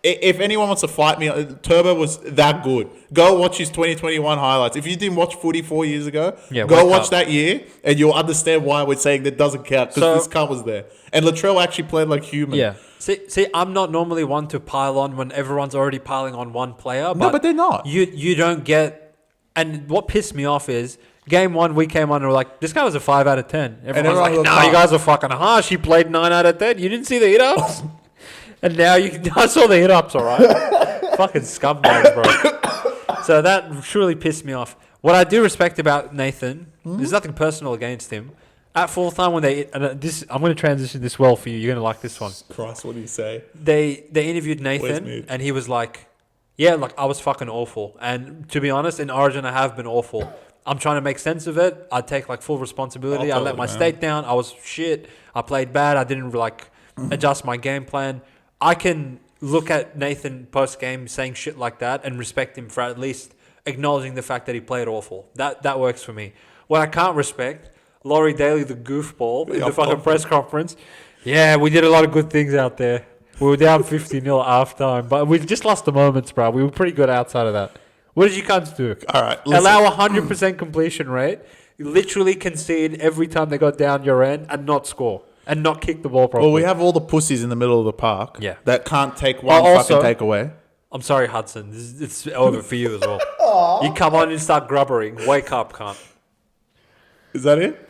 [SPEAKER 1] If anyone wants to fight me, Turbo was that good. Go watch his 2021 highlights. If you didn't watch footy 4 years ago, go watch that year, and you'll understand why we're saying that doesn't count, because this cunt was there. And Latrell actually played like human.
[SPEAKER 2] Yeah. See, I'm not normally one to pile on when everyone's already piling on one player.
[SPEAKER 1] But they're not.
[SPEAKER 2] You don't get... And what pissed me off is... Game 1, we came on and were like, this guy was a 5 out of 10. Everyone's like, no, you guys are fucking harsh. He played 9 out of 10. You didn't see the hit-ups? And now I saw the hit-ups, all right? Fucking scumbags, bro. So that truly pissed me off. What I do respect about Nathan, there's nothing personal against him. At full time when I'm going to transition this well for you. You're going to like this one.
[SPEAKER 1] Christ, what do you say?
[SPEAKER 2] They interviewed Nathan and he was like, yeah, like I was fucking awful. And to be honest, in Origin, I have been awful. I'm trying to make sense of it. I take like full responsibility. I let my state down. I was shit. I played bad. I didn't adjust my game plan. I can look at Nathan post game saying shit like that and respect him for at least acknowledging the fact that he played awful. That works for me. What I can't respect, Laurie Daly, the goofball, in the fucking press conference. Yeah, we did a lot of good things out there. We were down 50-0 at halftime, but we just lost the moments, bro. We were pretty good outside of that. What did you cunts do?
[SPEAKER 1] All right.
[SPEAKER 2] Allow 100% completion rate. You literally concede every time they got down your end and not score. And not kick the ball properly.
[SPEAKER 1] Well, we have all the pussies in the middle of the park that can't take one
[SPEAKER 2] also,
[SPEAKER 1] fucking takeaway.
[SPEAKER 2] I'm sorry, Hudson. It's over for you as well. You come on and start grubbering. Wake up, cunt.
[SPEAKER 1] Is that it?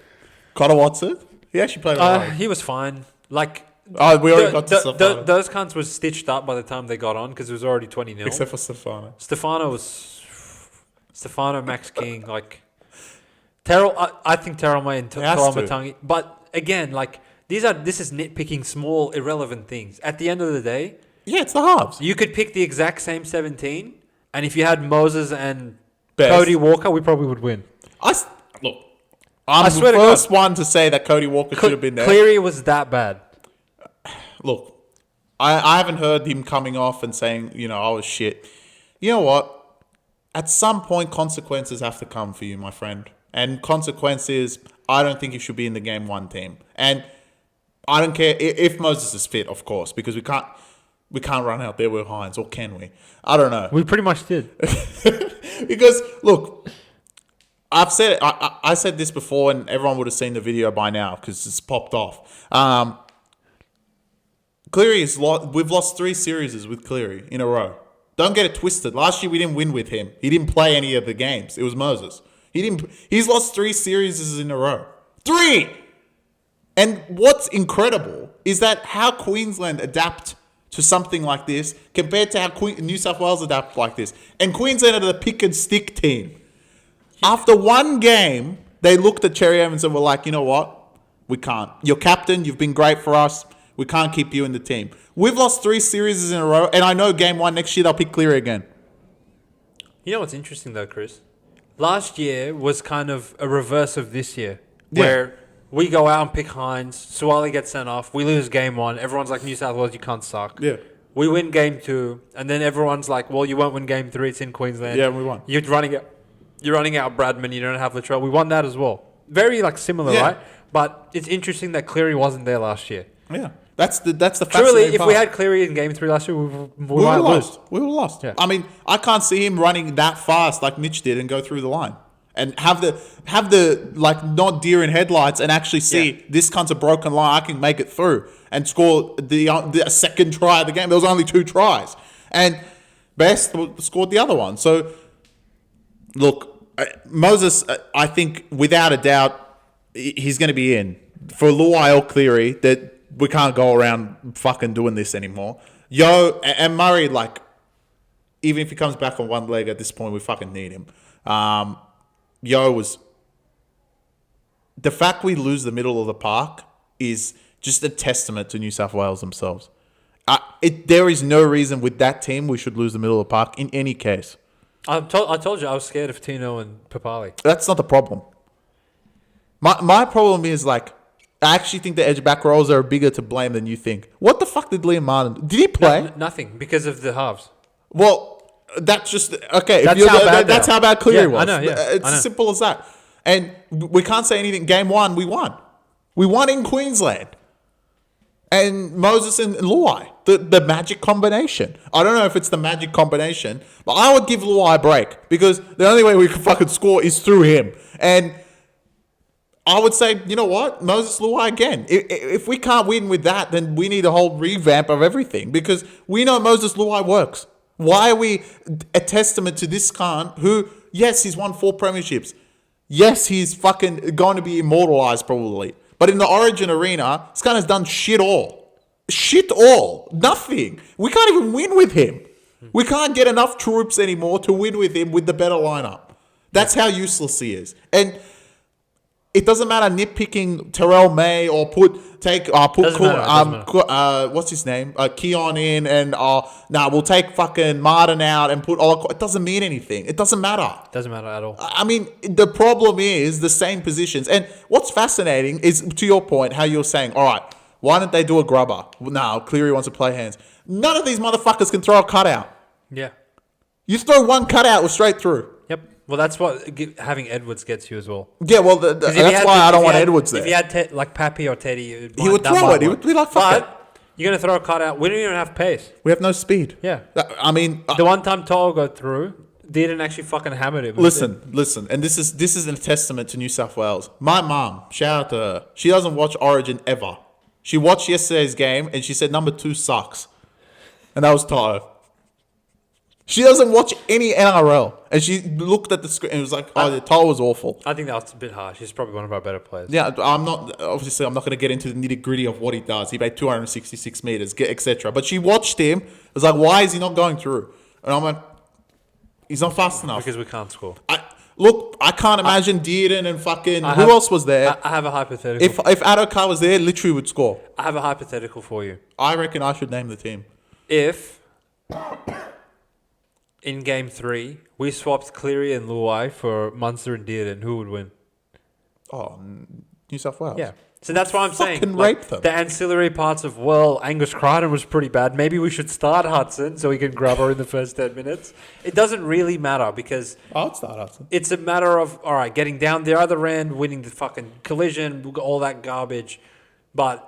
[SPEAKER 1] Connor Watson? He actually played all right.
[SPEAKER 2] He was fine. Like...
[SPEAKER 1] Oh, we already got to Stefano.
[SPEAKER 2] Those cunts were stitched up by the time they got on because it was already 20-0.
[SPEAKER 1] Except for Stefano.
[SPEAKER 2] Stefano, Max King, like... Terrell, I think Terrell May and Matangi. But again, like... This is nitpicking small, irrelevant things. At the end of the day...
[SPEAKER 1] Yeah, it's the halves.
[SPEAKER 2] You could pick the exact same 17, and if you had Moses and Cody Walker, we probably would win.
[SPEAKER 1] Look, I'm the first one to say that Cody Walker should have been there.
[SPEAKER 2] Cleary was that bad.
[SPEAKER 1] Look, I haven't heard him coming off and saying, I was shit. You know what? At some point, consequences have to come for you, my friend. And consequences, I don't think you should be in the game 1 team. And... I don't care if Moses is fit, of course, because we can't run out there with Hines, or can we? I don't know.
[SPEAKER 2] We pretty much did.
[SPEAKER 1] Because look, I've said I said this before, and everyone would have seen the video by now because it's popped off. Cleary we've lost 3 series with Cleary in a row. Don't get it twisted. Last year we didn't win with him. He didn't play any of the games. It was Moses. He's lost 3 series in a row. 3. And what's incredible is that how Queensland adapt to something like this compared to how New South Wales adapt like this. And Queensland are the pick and stick team. After 1 game, they looked at Cherry Evans and were like, you know what? We can't. You're captain. You've been great for us. We can't keep you in the team. We've lost 3 series in a row. And I know game 1 next year, they'll pick Cleary again.
[SPEAKER 2] You know what's interesting though, Chris? Last year was kind of a reverse of this year. Where... We go out and pick Hines. Suwali gets sent off. We lose game 1. Everyone's like, New South Wales, you can't suck.
[SPEAKER 1] Yeah.
[SPEAKER 2] We win game 2. And then everyone's like, well, you won't win game 3. It's in Queensland.
[SPEAKER 1] Yeah, we won.
[SPEAKER 2] You're running out Bradman. You don't have Latrell. We won that as well. Very similar, right? But it's interesting that Cleary wasn't there last year.
[SPEAKER 1] Yeah. That's the fascinating
[SPEAKER 2] Truly, if
[SPEAKER 1] part.
[SPEAKER 2] we had Cleary in game 3 last year, we might
[SPEAKER 1] lost.
[SPEAKER 2] lose.
[SPEAKER 1] We would have lost.
[SPEAKER 2] Yeah.
[SPEAKER 1] I mean, I can't see him running that fast like Mitch did and go through the line. and have the like not deer in headlights and actually see this cunt's a broken line. I can make it through and score the second try of the game. There was only 2 tries, and Best scored the other one. So look, Moses, I think without a doubt he's going to be in for Luai or Cleary. That we can't go around fucking doing this anymore. Yo and Murray, like, even if he comes back on one leg at this point, we fucking need him. Yo was... The fact we lose the middle of the park is just a testament to New South Wales themselves. There is no reason with that team we should lose the middle of the park in any case.
[SPEAKER 2] I told you I was scared of Tino and Papalii.
[SPEAKER 1] That's not the problem. My problem is, like, I actually think the edge back rows are bigger to blame than you think. What the fuck did Liam Martin... Did he play?
[SPEAKER 2] Nothing, because of the halves.
[SPEAKER 1] Well, that's just... Okay,
[SPEAKER 2] That's
[SPEAKER 1] how bad Cleary was.
[SPEAKER 2] I know, yeah.
[SPEAKER 1] It's as simple as that. And we can't say anything. Game 1, we won. We won in Queensland. And Moses and Luai, the magic combination. I don't know if it's the magic combination, but I would give Luai a break because the only way we can fucking score is through him. And I would say, you know what? Moses Luai again. If we can't win with that, then we need a whole revamp of everything because we know Moses Luai works. Why are we a testament to this cunt who, yes, he's won 4 premierships. Yes, he's fucking going to be immortalized probably. But in the Origin arena, this cunt has done shit all. Shit all. Nothing. We can't even win with him. We can't get enough troops anymore to win with him with the better lineup. That's how useless he is. And it doesn't matter nitpicking Terrell May or put what's his name? Keon in and we'll take fucking Martin out and put it doesn't mean anything. It doesn't matter.
[SPEAKER 2] Doesn't matter at all.
[SPEAKER 1] I mean, the problem is the same positions. And what's fascinating is, to your point, how you're saying, all right, why don't they do a grubber? No, Cleary wants to play hands. None of these motherfuckers can throw a cutout.
[SPEAKER 2] Yeah.
[SPEAKER 1] You throw one cutout, we're straight through.
[SPEAKER 2] Yep. Well, that's what having Edwards gets you as well.
[SPEAKER 1] Yeah, well, that's why I don't want Edwards there.
[SPEAKER 2] If you had like Pappy or Teddy,
[SPEAKER 1] he would throw it. He would be like, fuck it.
[SPEAKER 2] But you're going to throw a cutout. We don't even have pace.
[SPEAKER 1] We have no speed.
[SPEAKER 2] Yeah.
[SPEAKER 1] I mean...
[SPEAKER 2] the one time To'o got through, didn't actually fucking hammer him.
[SPEAKER 1] Listen. And this is a testament to New South Wales. My mum, shout out to her. She doesn't watch Origin ever. She watched yesterday's game and she said number 2 sucks. And that was To'o. She doesn't watch any NRL. And she looked at the screen and was like, the To'o was awful.
[SPEAKER 2] I think that was a bit harsh. He's probably one of our better players.
[SPEAKER 1] Yeah, I'm not going to get into the nitty gritty of what he does. He made 266 meters, etc. But she watched him. It was like, why is he not going through? And I'm like, he's not fast enough.
[SPEAKER 2] Because we can't score.
[SPEAKER 1] I can't imagine Dearden and fucking... Who else was there?
[SPEAKER 2] I have a hypothetical.
[SPEAKER 1] If Adokar was there, literally would score.
[SPEAKER 2] I have a hypothetical for you.
[SPEAKER 1] I reckon I should name the team.
[SPEAKER 2] If... in game 3, we swapped Cleary and Luai for Munster and Dearden, who would win?
[SPEAKER 1] Oh, New South Wales.
[SPEAKER 2] Yeah. So that's what I'm saying.
[SPEAKER 1] Fucking rape them.
[SPEAKER 2] The ancillary parts of, Angus Crichton was pretty bad. Maybe we should start Hudson so he can grab her in the first 10 minutes. It doesn't really matter because...
[SPEAKER 1] I'd start Hudson.
[SPEAKER 2] It's a matter of, all right, getting down the other end, winning the fucking collision, all that garbage. But...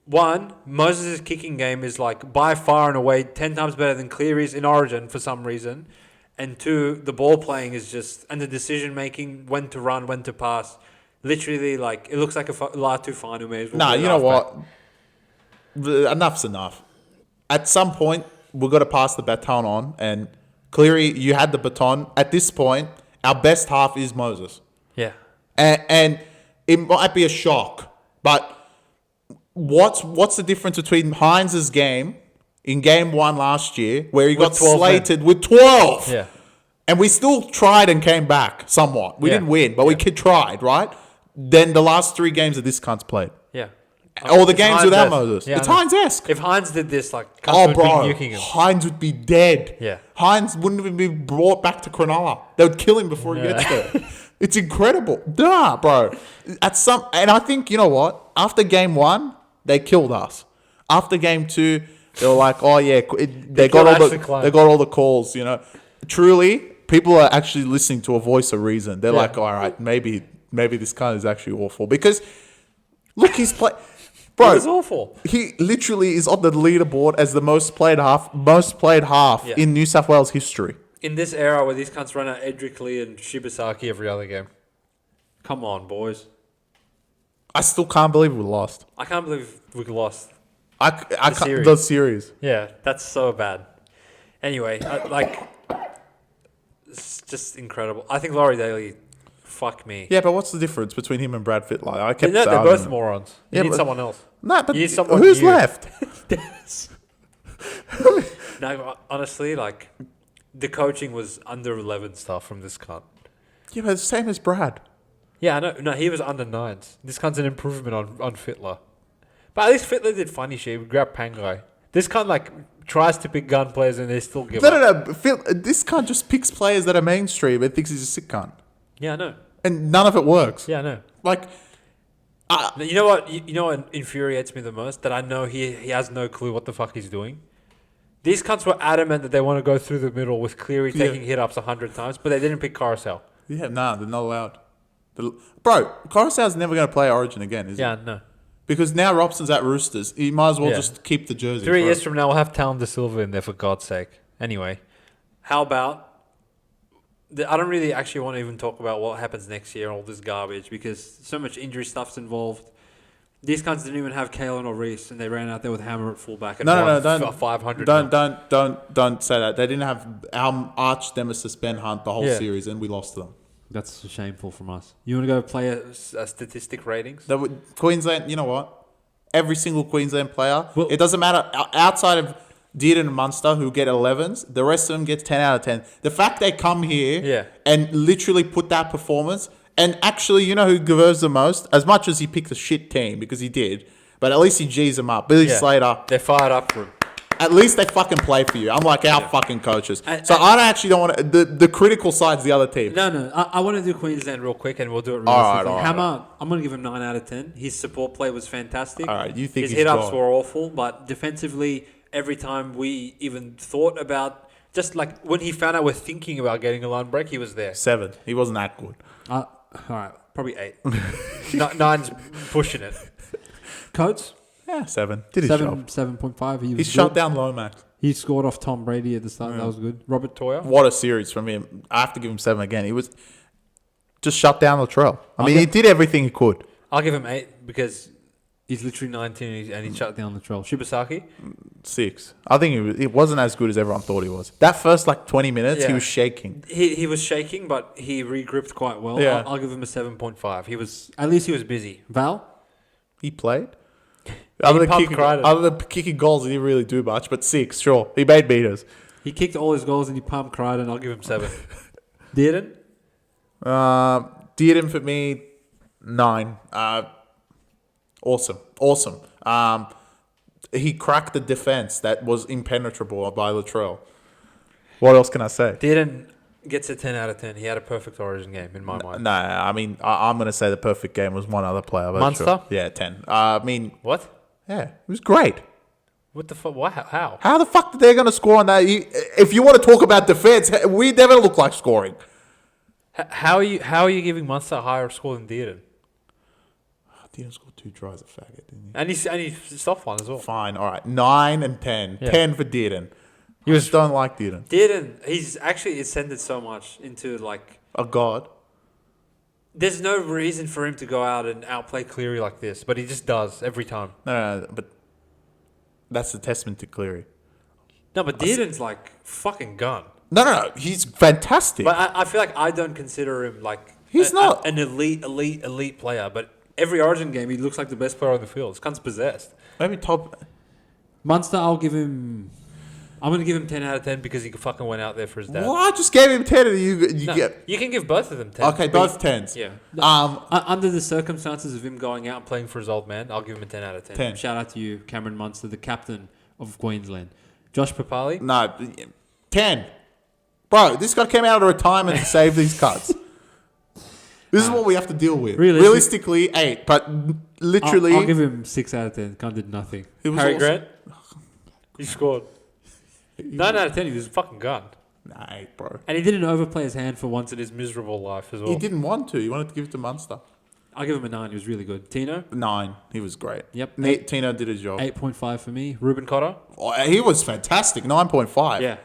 [SPEAKER 2] 1, Moses' kicking game is like by far and away 10 times better than Cleary's in Origin for some reason. And 2, the ball playing is just, and the decision making, when to run, when to pass, literally like, it looks like a Latu Fanu may as well.
[SPEAKER 1] Nah, you know what? Enough's enough. At some point, we've got to pass the baton on. And Cleary, you had the baton. At this point, our best half is Moses.
[SPEAKER 2] Yeah.
[SPEAKER 1] And it might be a shock, but... What's the difference between Hines' game in game 1 last year, where he got slated with 12?
[SPEAKER 2] Yeah.
[SPEAKER 1] And we still tried and came back somewhat. We didn't win, but we tried, right? Then the last 3 games that this cunt's played.
[SPEAKER 2] Yeah.
[SPEAKER 1] Or the games without Moses.
[SPEAKER 2] Yeah,
[SPEAKER 1] it's Hines-esque.
[SPEAKER 2] If Hines did this, like, would be nuking him.
[SPEAKER 1] Hines would be dead.
[SPEAKER 2] Yeah.
[SPEAKER 1] Hines wouldn't even be brought back to Cronulla. They would kill him before he gets there. It's incredible. Nah, bro. And I think, you know what? After game 1, they killed us. After game 2, they were like, "Oh yeah, they got all the calls." You know, truly, people are actually listening to a voice of reason. They're like, "All right, maybe this guy is actually awful." Because look, he's play, bro.
[SPEAKER 2] It's awful.
[SPEAKER 1] He literally is on the leaderboard as the most played half in New South Wales history.
[SPEAKER 2] in this era where these cunts run out Edric Lee and Shibasaki every other game. Come on, boys.
[SPEAKER 1] I still can't believe we lost.
[SPEAKER 2] I can't believe we lost.
[SPEAKER 1] The series.
[SPEAKER 2] Yeah, that's so bad. Anyway, it's just incredible. I think Laurie Daly, fuck me.
[SPEAKER 1] Yeah, but what's the difference between him and Brad Fittler? I kept
[SPEAKER 2] They're
[SPEAKER 1] saying-
[SPEAKER 2] both morons. You need
[SPEAKER 1] but-
[SPEAKER 2] someone else.
[SPEAKER 1] No, but
[SPEAKER 2] You need someone
[SPEAKER 1] who's
[SPEAKER 2] new.
[SPEAKER 1] left?
[SPEAKER 2] No, honestly, like, the coaching was under 11 stuff from this cunt.
[SPEAKER 1] Yeah, but it's the same as Brad.
[SPEAKER 2] Yeah, I know. No, he was under 9s. This cunt's an improvement on Fittler. But at least Fittler did funny shit. He would grab Pangai. This cunt, like, tries to pick gun players and they still give up.
[SPEAKER 1] No. This cunt just picks players that are mainstream and thinks he's a sick cunt.
[SPEAKER 2] Yeah, I know.
[SPEAKER 1] And none of it works.
[SPEAKER 2] Yeah, I know.
[SPEAKER 1] Like,
[SPEAKER 2] You know what? You know what infuriates me the most? That I know he has no clue what the fuck he's doing. These cunts were adamant that they want to go through the middle with Cleary taking hit-ups 100 times, but they didn't pick Carousel.
[SPEAKER 1] yeah, nah, they're not allowed. Bro, Coruscant's never going to play Origin again, is he?
[SPEAKER 2] Yeah, no.
[SPEAKER 1] Because now Robson's at Roosters. He might as well just keep the jersey.
[SPEAKER 2] 3 years from now, we'll have Talon De Silva in there, for God's sake. Anyway, how about... I don't really actually want to even talk about what happens next year and all this garbage because so much injury stuff's involved. These guys didn't even have Kalen or Reese, and they ran out there with Hammer at fullback and
[SPEAKER 1] don't
[SPEAKER 2] 500.
[SPEAKER 1] Don't say that. They didn't have our arch nemesis Ben Hunt the whole series, and we lost to them.
[SPEAKER 2] That's shameful from us. You want to go play a statistic ratings?
[SPEAKER 1] Queensland, you know what? Every single Queensland player, it doesn't matter outside of Dearden and Munster, who get 11s, the rest of them gets 10 out of 10. The fact they come here and literally put that performance, and actually, you know who deserves the most? As much as he picked a shit team, because he did, but at least he G's them up. Billy Slater.
[SPEAKER 2] They're fired up for him.
[SPEAKER 1] At least they fucking play for you. Unlike our fucking coaches. So I actually don't want to... The critical side's the other team.
[SPEAKER 2] No. I want to do Queensland real quick, and we'll do it real quickly. Hammer, I'm going to give him 9 out of 10. His support play was fantastic.
[SPEAKER 1] All right, you think
[SPEAKER 2] his hit-ups were awful, but defensively... Every time we even thought about, just like when he found out we're thinking about getting a line break, he was there.
[SPEAKER 1] 7. He wasn't that good.
[SPEAKER 2] All right, probably 8. 9's pushing it. Coates?
[SPEAKER 1] Yeah, 7. Did his job.
[SPEAKER 2] 7.5.
[SPEAKER 1] He shut down Lomax.
[SPEAKER 2] He scored off Tom Brady at the start. That was good. Robert Toyer?
[SPEAKER 1] What a series from him. I have to give him 7 again. He was just shut down Latrell. He did everything he could.
[SPEAKER 2] I'll give him 8 because... He's literally 19 and he shut down the troll. Shibasaki?
[SPEAKER 1] 6. I think it wasn't as good as everyone thought he was. That first 20 minutes, he was shaking.
[SPEAKER 2] He was shaking, but he regripped quite well.
[SPEAKER 1] Yeah.
[SPEAKER 2] I'll give him a 7.5. At least he was busy. Val?
[SPEAKER 1] He played. Other than kicking goals, he didn't really do much, but 6, sure. He made meters.
[SPEAKER 2] He kicked all his goals and he pumped cried, and I'll give him 7. Dearden?
[SPEAKER 1] Dearden for me, 9. Awesome. He cracked the defense that was impenetrable by Latrell. What else can I say?
[SPEAKER 2] Dearden gets a 10 out of 10. He had a perfect Origin game in my mind.
[SPEAKER 1] No, I mean, I'm going to say the perfect game was one other player.
[SPEAKER 2] Munster?
[SPEAKER 1] Sure. Yeah, 10. I mean...
[SPEAKER 2] What?
[SPEAKER 1] Yeah, it was great.
[SPEAKER 2] What the fuck? How?
[SPEAKER 1] How the fuck did they going to score on that? If you want to talk about defense, we never look like scoring.
[SPEAKER 2] How are you giving Munster a higher score than Dearden?
[SPEAKER 1] Dearden scored 2 tries at faggot, didn't he?
[SPEAKER 2] And he stopped one as well.
[SPEAKER 1] Fine, all right. 9 and 10.
[SPEAKER 2] Yeah.
[SPEAKER 1] 10 for Dearden. I just don't like Dearden.
[SPEAKER 2] Dearden, he's actually ascended so much into like...
[SPEAKER 1] A god.
[SPEAKER 2] There's no reason for him to go out and outplay Cleary like this, but he just does every time.
[SPEAKER 1] No, but that's a testament to Cleary.
[SPEAKER 2] No, but Dearden's like fucking gun.
[SPEAKER 1] No, he's fantastic.
[SPEAKER 2] But I feel like I don't consider him like...
[SPEAKER 1] He's not
[SPEAKER 2] an elite player, but every Origin game he looks like the best player on the field. This cunt's possessed.
[SPEAKER 1] Maybe top...
[SPEAKER 2] Munster, I'm going to give him 10 out of 10 because he fucking went out there for his dad.
[SPEAKER 1] Well, I just gave him 10 and
[SPEAKER 2] you can give both of them 10.
[SPEAKER 1] Okay, both 10s.
[SPEAKER 2] Yeah. Under the circumstances of him going out and playing for his old man, I'll give him a 10 out of 10. 10. Shout out to you, Cameron Munster, the captain of Queensland. Josh Papalii?
[SPEAKER 1] No, 10. Bro, this guy came out of retirement to save these cuts. This is what we have to deal with. Realistically, 8, but literally...
[SPEAKER 2] I'll give him 6 out of 10. Cunt did nothing. Harry Grant? He scored. 9 out of 10, he was a fucking gun.
[SPEAKER 1] Nah, 8, bro.
[SPEAKER 2] And he didn't overplay his hand for once in his miserable life as well.
[SPEAKER 1] He didn't want to. He wanted to give it to Munster.
[SPEAKER 2] I'll give him a 9. He was really good. Tino?
[SPEAKER 1] 9. He was great.
[SPEAKER 2] Yep.
[SPEAKER 1] Tino did his job.
[SPEAKER 2] 8.5 for me. Ruben Cotter?
[SPEAKER 1] Oh, he was fantastic. 9.5.
[SPEAKER 2] Yeah.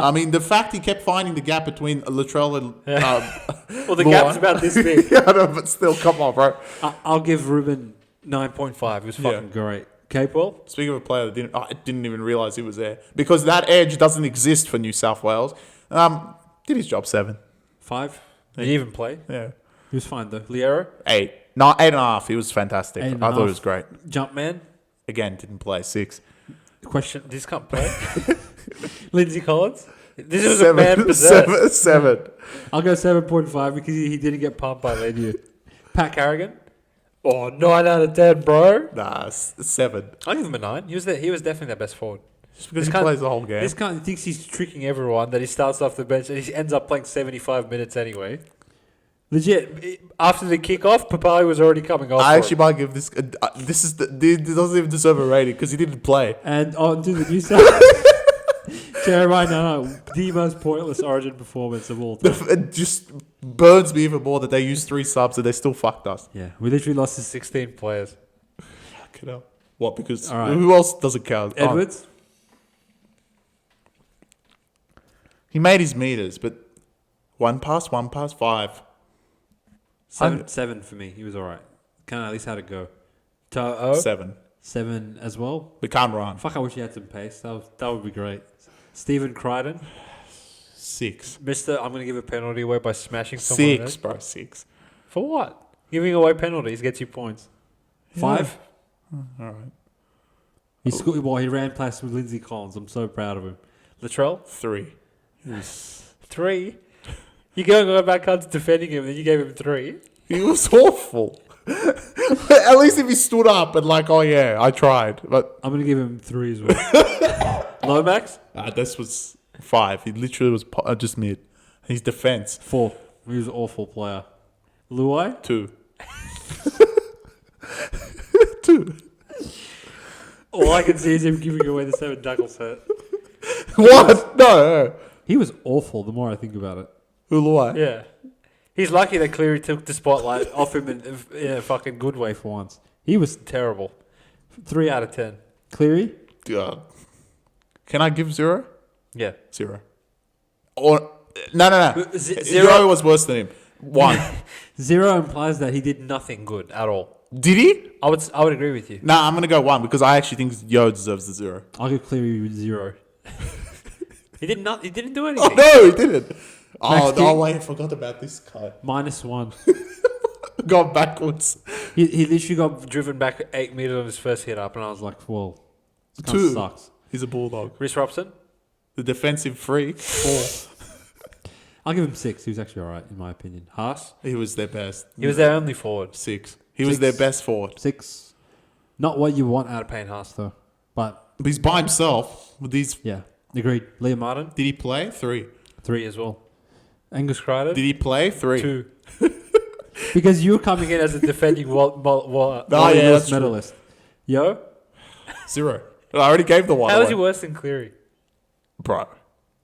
[SPEAKER 1] I mean, the fact he kept finding the gap between Latrell and
[SPEAKER 2] Well, the
[SPEAKER 1] Luai.
[SPEAKER 2] gap's about this big.
[SPEAKER 1] Yeah, I know, but still, come on, bro.
[SPEAKER 2] I'll give Ruben 9.5. He was fucking great. Capewell?
[SPEAKER 1] Speaking of a player that I didn't even realise he was there because that edge doesn't exist for New South Wales. Did his job 7.
[SPEAKER 2] 5? Did he even play?
[SPEAKER 1] Yeah.
[SPEAKER 2] He was fine though. Liero?
[SPEAKER 1] 8. No, 8.5. He was fantastic. I
[SPEAKER 2] 8.5.
[SPEAKER 1] thought it was great.
[SPEAKER 2] Jumpman?
[SPEAKER 1] Again, didn't play. 6.
[SPEAKER 2] Question: this can't play. Lindsay Collins? This was a man possessed.
[SPEAKER 1] 7.
[SPEAKER 2] I'll go 7.5 because he didn't get pumped by Lenu. Pat Carrigan? Oh, 9 out of 10, bro.
[SPEAKER 1] Nah, 7.
[SPEAKER 2] I'll give him a 9. He was definitely their best forward.
[SPEAKER 1] Just because he plays the whole game.
[SPEAKER 2] This guy thinks he's tricking everyone that he starts off the bench and he ends up playing 75 minutes anyway. Legit, after the kickoff, Papalii was already coming off.
[SPEAKER 1] I actually might give this. This doesn't even deserve a rating because he didn't play.
[SPEAKER 2] And on to the New South. Jeremiah, no, the most pointless Origin performance of all time.
[SPEAKER 1] It just burns me even more that they used 3 subs and they still fucked us.
[SPEAKER 2] Yeah, we literally lost to 16 players.
[SPEAKER 1] Fucking hell. What? Because
[SPEAKER 2] All right.
[SPEAKER 1] who else doesn't count?
[SPEAKER 2] Edwards?
[SPEAKER 1] He made his meters, but 1 pass, 5.
[SPEAKER 2] 7 for me. He was all right. Kind of at least had a go. To'o?
[SPEAKER 1] 7.
[SPEAKER 2] 7 as well.
[SPEAKER 1] We can't run.
[SPEAKER 2] Fuck, I wish he had some pace. That would be great. Stephen Crichton?
[SPEAKER 1] 6.
[SPEAKER 2] Mister, I'm going to give a penalty away by smashing someone.
[SPEAKER 1] 6, bro. 6.
[SPEAKER 2] For what? Giving away penalties gets you points. 5?
[SPEAKER 1] All right.
[SPEAKER 2] He scored. Well, he ran past with Lindsay Collins. I'm so proud of him. Latrell?
[SPEAKER 1] 3.
[SPEAKER 2] 3? You're going back on to defending him, then you gave him 3?
[SPEAKER 1] He was awful. At least if he stood up and like, oh yeah, I tried. But
[SPEAKER 2] I'm going to give him 3 as well. Lomax?
[SPEAKER 1] this was 5. He literally was just mid. His defense.
[SPEAKER 2] 4. He was an awful player. Luai?
[SPEAKER 1] 2. 2.
[SPEAKER 2] All I can see is him giving away the 7 duckle set.
[SPEAKER 1] What? No.
[SPEAKER 2] He was awful the more I think about it.
[SPEAKER 1] Uluai.
[SPEAKER 2] Yeah. He's lucky that Cleary took the spotlight off him in a fucking good way for once. He was terrible. 3 out of 10. Cleary?
[SPEAKER 1] Can I give 0?
[SPEAKER 2] Yeah.
[SPEAKER 1] 0. Or no. 0 was worse than him. 1.
[SPEAKER 2] 0 implies that he did nothing good at all.
[SPEAKER 1] Did he?
[SPEAKER 2] I would agree with you.
[SPEAKER 1] Nah, I'm gonna go 1 because I actually think Yo deserves the 0.
[SPEAKER 2] I'll give Cleary 0. He didn't do anything.
[SPEAKER 1] Oh no, he didn't.
[SPEAKER 2] Max
[SPEAKER 1] Wait, I forgot about this guy.
[SPEAKER 2] -1.
[SPEAKER 1] Gone backwards.
[SPEAKER 2] He literally got driven back 8 meters on his first hit up, and I was like, well, this guy
[SPEAKER 1] 2.
[SPEAKER 2] sucks.
[SPEAKER 1] He's a bulldog.
[SPEAKER 2] Rhys Robson?
[SPEAKER 1] The defensive freak. 4.
[SPEAKER 2] I'll give him 6. He was actually all right, in my opinion. Haas?
[SPEAKER 1] He was their best.
[SPEAKER 2] He was their only forward.
[SPEAKER 1] 6. He was their best forward.
[SPEAKER 2] 6. Not what you want out of Payne Haas, though. But
[SPEAKER 1] He's by himself with these.
[SPEAKER 2] yeah, agreed. Liam Martin?
[SPEAKER 1] Did he play? 3.
[SPEAKER 2] 3 as well. Angus Crichton?
[SPEAKER 1] Did he play? 3.
[SPEAKER 2] 2. Because you're coming in as a defending
[SPEAKER 1] that's
[SPEAKER 2] medalist. Yo?
[SPEAKER 1] 0. I already gave the 1
[SPEAKER 2] How
[SPEAKER 1] away.
[SPEAKER 2] is he worse than Cleary?
[SPEAKER 1] Bro.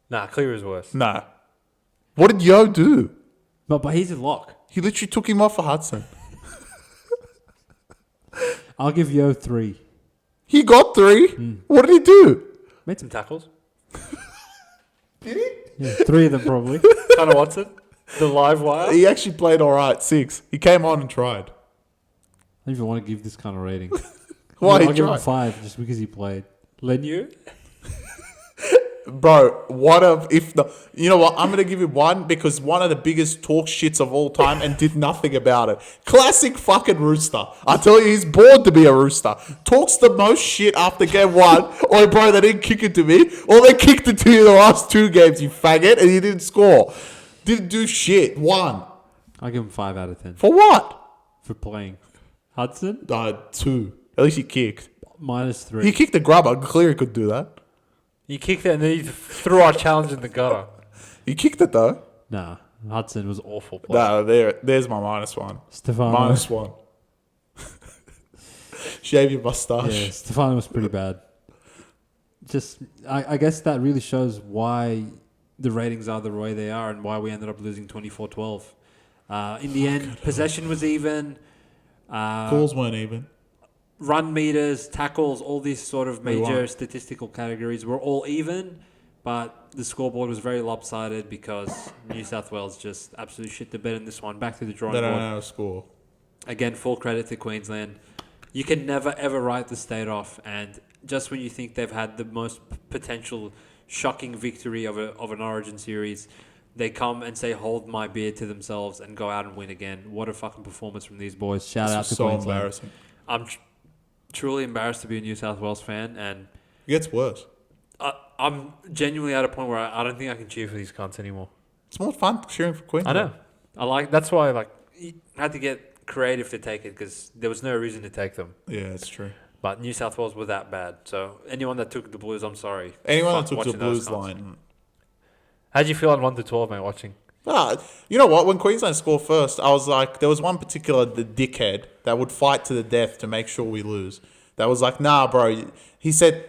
[SPEAKER 2] Nah, Cleary's worse.
[SPEAKER 1] Nah. What did Yo do?
[SPEAKER 2] But he's a lock.
[SPEAKER 1] He literally took him off for Hudson.
[SPEAKER 2] I'll give Yo 3.
[SPEAKER 1] He got 3? What did he do?
[SPEAKER 2] Made some tackles.
[SPEAKER 1] Did he?
[SPEAKER 2] Yeah, 3 of them probably. Connor Watson? The live wire?
[SPEAKER 1] He actually played all right. 6. He came on and tried.
[SPEAKER 2] I don't even want to give this kind of rating.
[SPEAKER 1] Why?
[SPEAKER 2] I'll
[SPEAKER 1] He
[SPEAKER 2] give him
[SPEAKER 1] tried.
[SPEAKER 2] 5 just because he played. Lenu?
[SPEAKER 1] Bro, what if the... You know what? I'm going to give him 1 because one of the biggest talk shits of all time and did nothing about it. Classic fucking Rooster. I tell you, he's born to be a Rooster. Talks the most shit after game 1. Oi, bro, they didn't kick it to me. Or they kicked it to you the last 2 games, you faggot, and you didn't score. Didn't do shit. 1.
[SPEAKER 2] I'll give him 5 out of 10
[SPEAKER 1] For what?
[SPEAKER 2] for playing. Hudson?
[SPEAKER 1] 2. At least he kicked.
[SPEAKER 2] -3.
[SPEAKER 1] He kicked the grubber. Cleary could do that.
[SPEAKER 2] You kicked it and then you threw our challenge in the gutter.
[SPEAKER 1] He kicked it though.
[SPEAKER 2] Nah, Hudson was awful player.
[SPEAKER 1] No, there's my -1.
[SPEAKER 2] Stefano.
[SPEAKER 1] -1. Shave your mustache.
[SPEAKER 2] Yeah, Stefano was pretty bad. Just, I guess that really shows why the ratings are the way they are and why we ended up losing 24-12. In the end, possession was even.
[SPEAKER 1] Calls weren't even.
[SPEAKER 2] Run meters, tackles, all these sort of
[SPEAKER 1] We
[SPEAKER 2] major
[SPEAKER 1] won.
[SPEAKER 2] statistical categories were all even, but the scoreboard was very lopsided because New South Wales just absolutely shit the bed in this one. Back to the drawing
[SPEAKER 1] They
[SPEAKER 2] board.
[SPEAKER 1] don't know how to score.
[SPEAKER 2] Again, full credit to Queensland. You can never, ever write the state off. And just when you think they've had the most potential shocking victory of an Origin series, they come and say, hold my beer to themselves and go out and win again. What a fucking performance from these boys. Shout out to
[SPEAKER 1] so
[SPEAKER 2] Queensland.
[SPEAKER 1] Embarrassing.
[SPEAKER 2] I'm truly embarrassed to be a New South Wales fan. And
[SPEAKER 1] It gets worse.
[SPEAKER 2] I'm genuinely at a point where I don't think I can cheer for these cunts anymore.
[SPEAKER 1] It's more fun cheering for Queensland.
[SPEAKER 2] I know. That's why you had to get creative to take it because there was no reason to take them.
[SPEAKER 1] Yeah, it's true.
[SPEAKER 2] But New South Wales were that bad. So anyone that took the Blues, I'm sorry.
[SPEAKER 1] Anyone that
[SPEAKER 2] Fuck
[SPEAKER 1] took the
[SPEAKER 2] watching those
[SPEAKER 1] Blues
[SPEAKER 2] cunts.
[SPEAKER 1] line.
[SPEAKER 2] How'd you feel on 1 to 12, mate, watching?
[SPEAKER 1] You know what? When Queensland scored first, I was like, there was one particular the dickhead that would fight to the death to make sure we lose. That was like, nah, bro. He said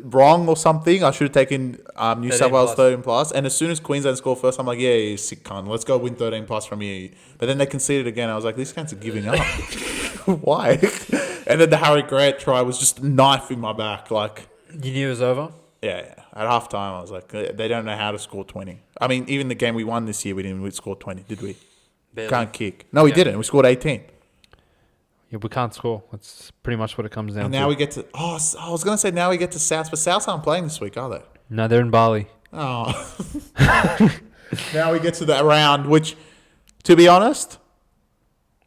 [SPEAKER 1] wrong or something. I should have taken New South Wales 13 plus. And as soon as Queensland scored first, I'm like, yeah, you sick cunt. Let's go win 13 plus from you. But then they conceded again. I was like, these cunts are giving up. Why? And then the Harry Grant try was just a knife in my back. Like,
[SPEAKER 2] You knew it was over?
[SPEAKER 1] yeah. At half time, I was like, they don't know how to score 20. I mean, even the game we won this year, we didn't score 20, did we?
[SPEAKER 2] Barely.
[SPEAKER 1] Can't kick. No, we
[SPEAKER 2] Yeah.
[SPEAKER 1] didn't. We scored 18.
[SPEAKER 2] Yeah, we can't score. That's pretty much what it comes down
[SPEAKER 1] And
[SPEAKER 2] to.
[SPEAKER 1] now we get to... Oh, I was going to say now we get to South, but South aren't playing this week, are they?
[SPEAKER 2] No, they're in Bali.
[SPEAKER 1] Oh. Now we get to that round, which, to be honest,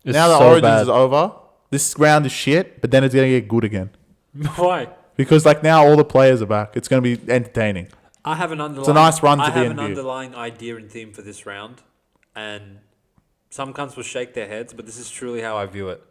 [SPEAKER 2] It's
[SPEAKER 1] now the
[SPEAKER 2] so
[SPEAKER 1] Origins
[SPEAKER 2] bad.
[SPEAKER 1] is over. This round is shit, but then it's going to get good again.
[SPEAKER 2] Why?
[SPEAKER 1] Because like now all the players are back. It's going to be entertaining.
[SPEAKER 2] I have an underlying...
[SPEAKER 1] It's a nice run to
[SPEAKER 2] I
[SPEAKER 1] the
[SPEAKER 2] have an
[SPEAKER 1] NBA.
[SPEAKER 2] underlying idea and theme for this round. And some cunts will shake their heads, but this is truly how I view it.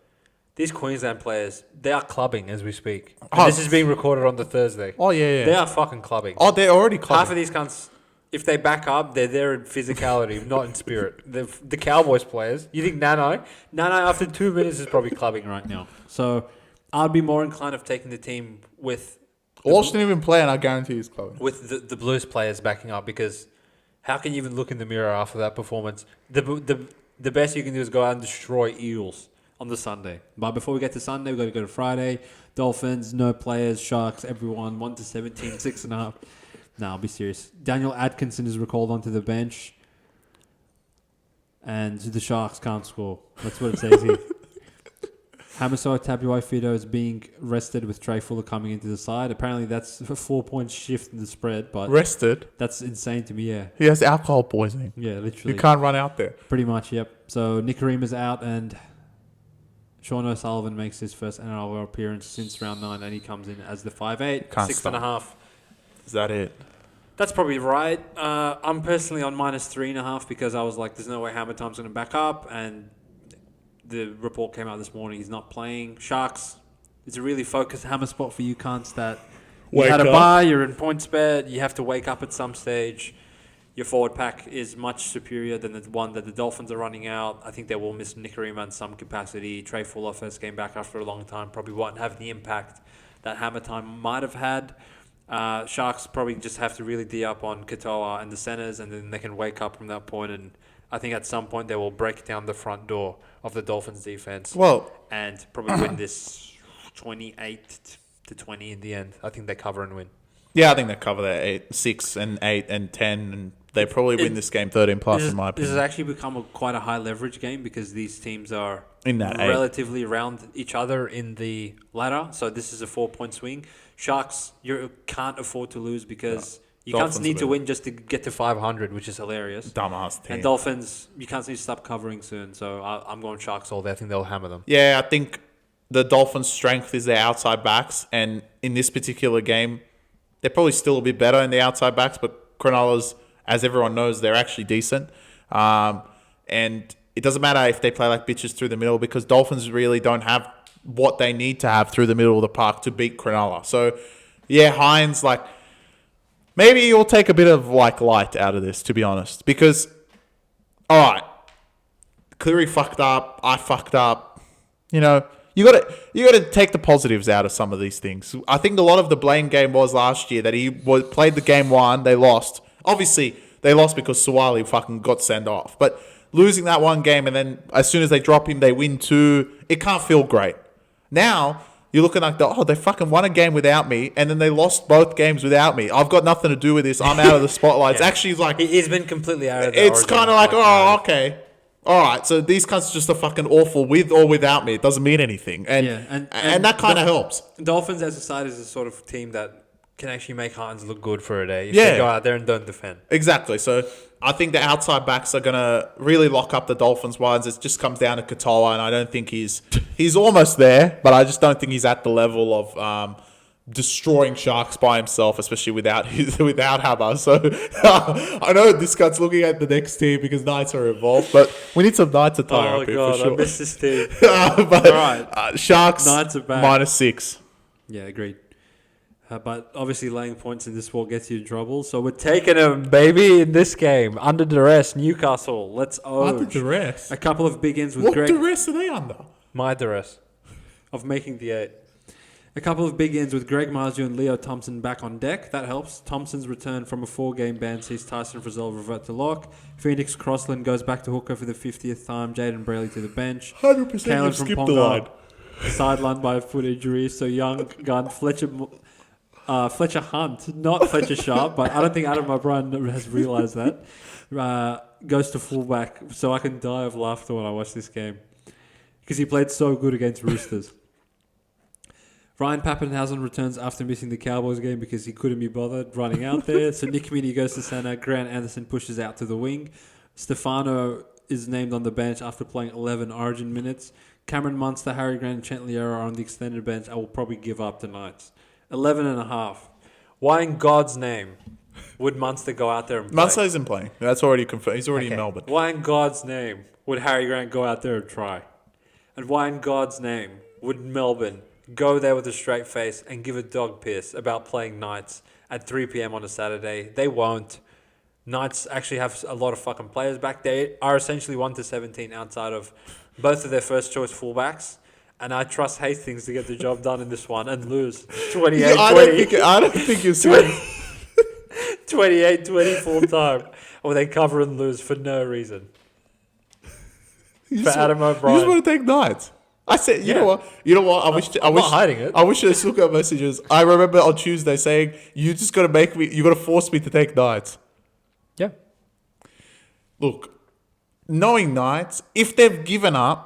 [SPEAKER 2] These Queensland players, they are clubbing as we speak. And
[SPEAKER 1] Oh.
[SPEAKER 2] this is being recorded on the Thursday.
[SPEAKER 1] Oh, yeah.
[SPEAKER 2] They are fucking clubbing.
[SPEAKER 1] Oh, they're already
[SPEAKER 2] Half
[SPEAKER 1] clubbing.
[SPEAKER 2] of these cunts, if they back up, they're there in physicality, not in spirit. The Cowboys players, you think Nano after 2 minutes is probably clubbing right now. So I'd be more inclined of taking the team with
[SPEAKER 1] Walsh didn't even play, and I guarantee he's clubbing.
[SPEAKER 2] with the Blues players backing up because how can you even look in the mirror after that performance? The best you can do is go out and destroy Eels on the Sunday. But before we get to Sunday, we've got to go to Friday. Dolphins, no players, Sharks, everyone, 1 to 17, 6.5. No, I'll be serious. Daniel Atkinson is recalled onto the bench. And the Sharks can't score. That's what it says here. Hamiso Tabuai-Fido is being rested with Trey Fuller coming into the side. Apparently that's a 4-point shift in the spread, but
[SPEAKER 1] Rested.
[SPEAKER 2] that's insane to me, yeah.
[SPEAKER 1] He has alcohol poisoning.
[SPEAKER 2] Yeah, literally.
[SPEAKER 1] You can't run out there.
[SPEAKER 2] Pretty much, yep. So Nicarima's out and Sean O'Sullivan makes his first NRL appearance since round 9 and he comes in as the 5'8",
[SPEAKER 1] Can't
[SPEAKER 2] 6.5.
[SPEAKER 1] Is that it?
[SPEAKER 2] That's probably right. I'm personally on -3.5 because I was like, there's no way Hammer Time's going to back up. And the report came out this morning, he's not playing. Sharks, it's a really focused hammer spot for you cunts that you
[SPEAKER 1] Wake
[SPEAKER 2] had a
[SPEAKER 1] up.
[SPEAKER 2] bye, you're in points bet, you have to wake up at some stage. Your forward pack is much superior than the one that the Dolphins are running out. I think they will miss Nicarima in some capacity. Trey Fuller first came back after a long time, probably won't have the impact that Hammer Time might have had. Sharks probably just have to really D up on Katoa and the centers, and then they can wake up from that point. And I think at some point they will break down the front door of the Dolphins defense and probably win this 28-20 in the end. I think they cover and win.
[SPEAKER 1] Yeah, I think they cover that 6 and 8 and 10, and they probably win this game 13 plus, in my
[SPEAKER 2] This
[SPEAKER 1] opinion.
[SPEAKER 2] has actually become quite a high leverage game because these teams are
[SPEAKER 1] In that eight.
[SPEAKER 2] relatively around each other in the ladder. So this is a 4-point swing. Sharks, you can't afford to lose because you
[SPEAKER 1] Dolphins
[SPEAKER 2] can't need
[SPEAKER 1] are
[SPEAKER 2] to
[SPEAKER 1] better.
[SPEAKER 2] win just to get to 500, which is hilarious.
[SPEAKER 1] Dumbass team.
[SPEAKER 2] And Dolphins, you can't need to stop covering soon. So I'm going Sharks all day. I think they'll hammer them.
[SPEAKER 1] Yeah, I think the Dolphins' strength is their outside backs, and in this particular game, they're probably still a bit better in the outside backs, but Cronulla's, as everyone knows, they're actually decent. And it doesn't matter if they play like bitches through the middle because Dolphins really don't have what they need to have through the middle of the park to beat Cronulla. So, yeah, Hines, like, maybe you'll take a bit of like light out of this, to be honest. Because, all right, Cleary fucked up, I fucked up. You know, you gotta take the positives out of some of these things. I think a lot of the blame game was last year that he played the game one, they lost. Obviously, they lost because Suwali fucking got sent off. But losing that one game and then as soon as they drop him, they win 2, it can't feel great. Now, You're looking like, they fucking won a game without me, and then they lost both games without me. I've got nothing to do with this. I'm out of the spotlight. It's actually like...
[SPEAKER 2] He's been completely out of the
[SPEAKER 1] It's kind of like, okay. All right, so these cunts just are fucking awful with or without me. It doesn't mean anything. And that kind of helps.
[SPEAKER 2] Dolphins as a side is a sort of team that can actually make Hines look good for a day if they go out there and don't defend.
[SPEAKER 1] Exactly. So I think the outside backs are going to really lock up the Dolphins ones. It just comes down to Katoa, and I don't think he's almost there, but I just don't think he's at the level of destroying Sharks by himself, especially without Hammer. So I know this guy's looking at the next team because Knights are involved, but we need some Knights attire up here for sure.
[SPEAKER 2] I miss this team.
[SPEAKER 1] But all right. Sharks
[SPEAKER 2] Knights are back.
[SPEAKER 1] -6.
[SPEAKER 2] Yeah, agreed. But obviously laying points in this sport gets you in trouble. So we're taking them, baby, in this game. Under duress, Newcastle. Let's own.
[SPEAKER 1] Under duress?
[SPEAKER 2] A couple of big ins with
[SPEAKER 1] What
[SPEAKER 2] Greg.
[SPEAKER 1] What duress are they under?
[SPEAKER 2] My duress. Of making the 8. A couple of big ins with Greg Marzio and Leo Thompson back on deck. That helps. Thompson's return from a 4-game ban sees Tyson Frizzell revert to lock. Phoenix Crossland goes back to hooker for the 50th time. Jaden Brayley to the bench.
[SPEAKER 1] 100%
[SPEAKER 2] Kalen from
[SPEAKER 1] skipped the line.
[SPEAKER 2] Sidelined by a foot injury. So young gun Fletcher Hunt, not Fletcher Sharp, but I don't think Adam O'Brien has realised that, goes to fullback, so I can die of laughter when I watch this game. Because he played so good against Roosters. Ryan Pappenhausen returns after missing the Cowboys game because he couldn't be bothered running out there. So Nick Meaney goes to centre, Grant Anderson pushes out to the wing. Stefano is named on the bench after playing 11 Origin minutes. Cameron Munster, Harry Grant and Chantley are on the extended bench. I will probably give up tonight. 11.5. Why in God's name would Munster go out there and play?
[SPEAKER 1] Munster isn't playing. That's already confirmed. He's already in Melbourne.
[SPEAKER 2] Why in God's name would Harry Grant go out there and try? And why in God's name would Melbourne go there with a straight face and give a dog piss about playing Knights at 3 p.m. on a Saturday? They won't. Knights actually have a lot of fucking players back. They are essentially 1-17 outside of both of their first choice fullbacks. And I trust Hastings to get the job done in this one and lose 28-20.
[SPEAKER 1] I don't think you're serious.
[SPEAKER 2] 28-20 full time. Or they cover and lose for no reason. For Adam O'Brien.
[SPEAKER 1] You just want to take Knights. I said, you know what? I wish
[SPEAKER 2] not hiding it.
[SPEAKER 1] I wish they look at messages. I remember on Tuesday saying, you just got to force me to take Knights.
[SPEAKER 2] Yeah.
[SPEAKER 1] Look, knowing Knights, if they've given up,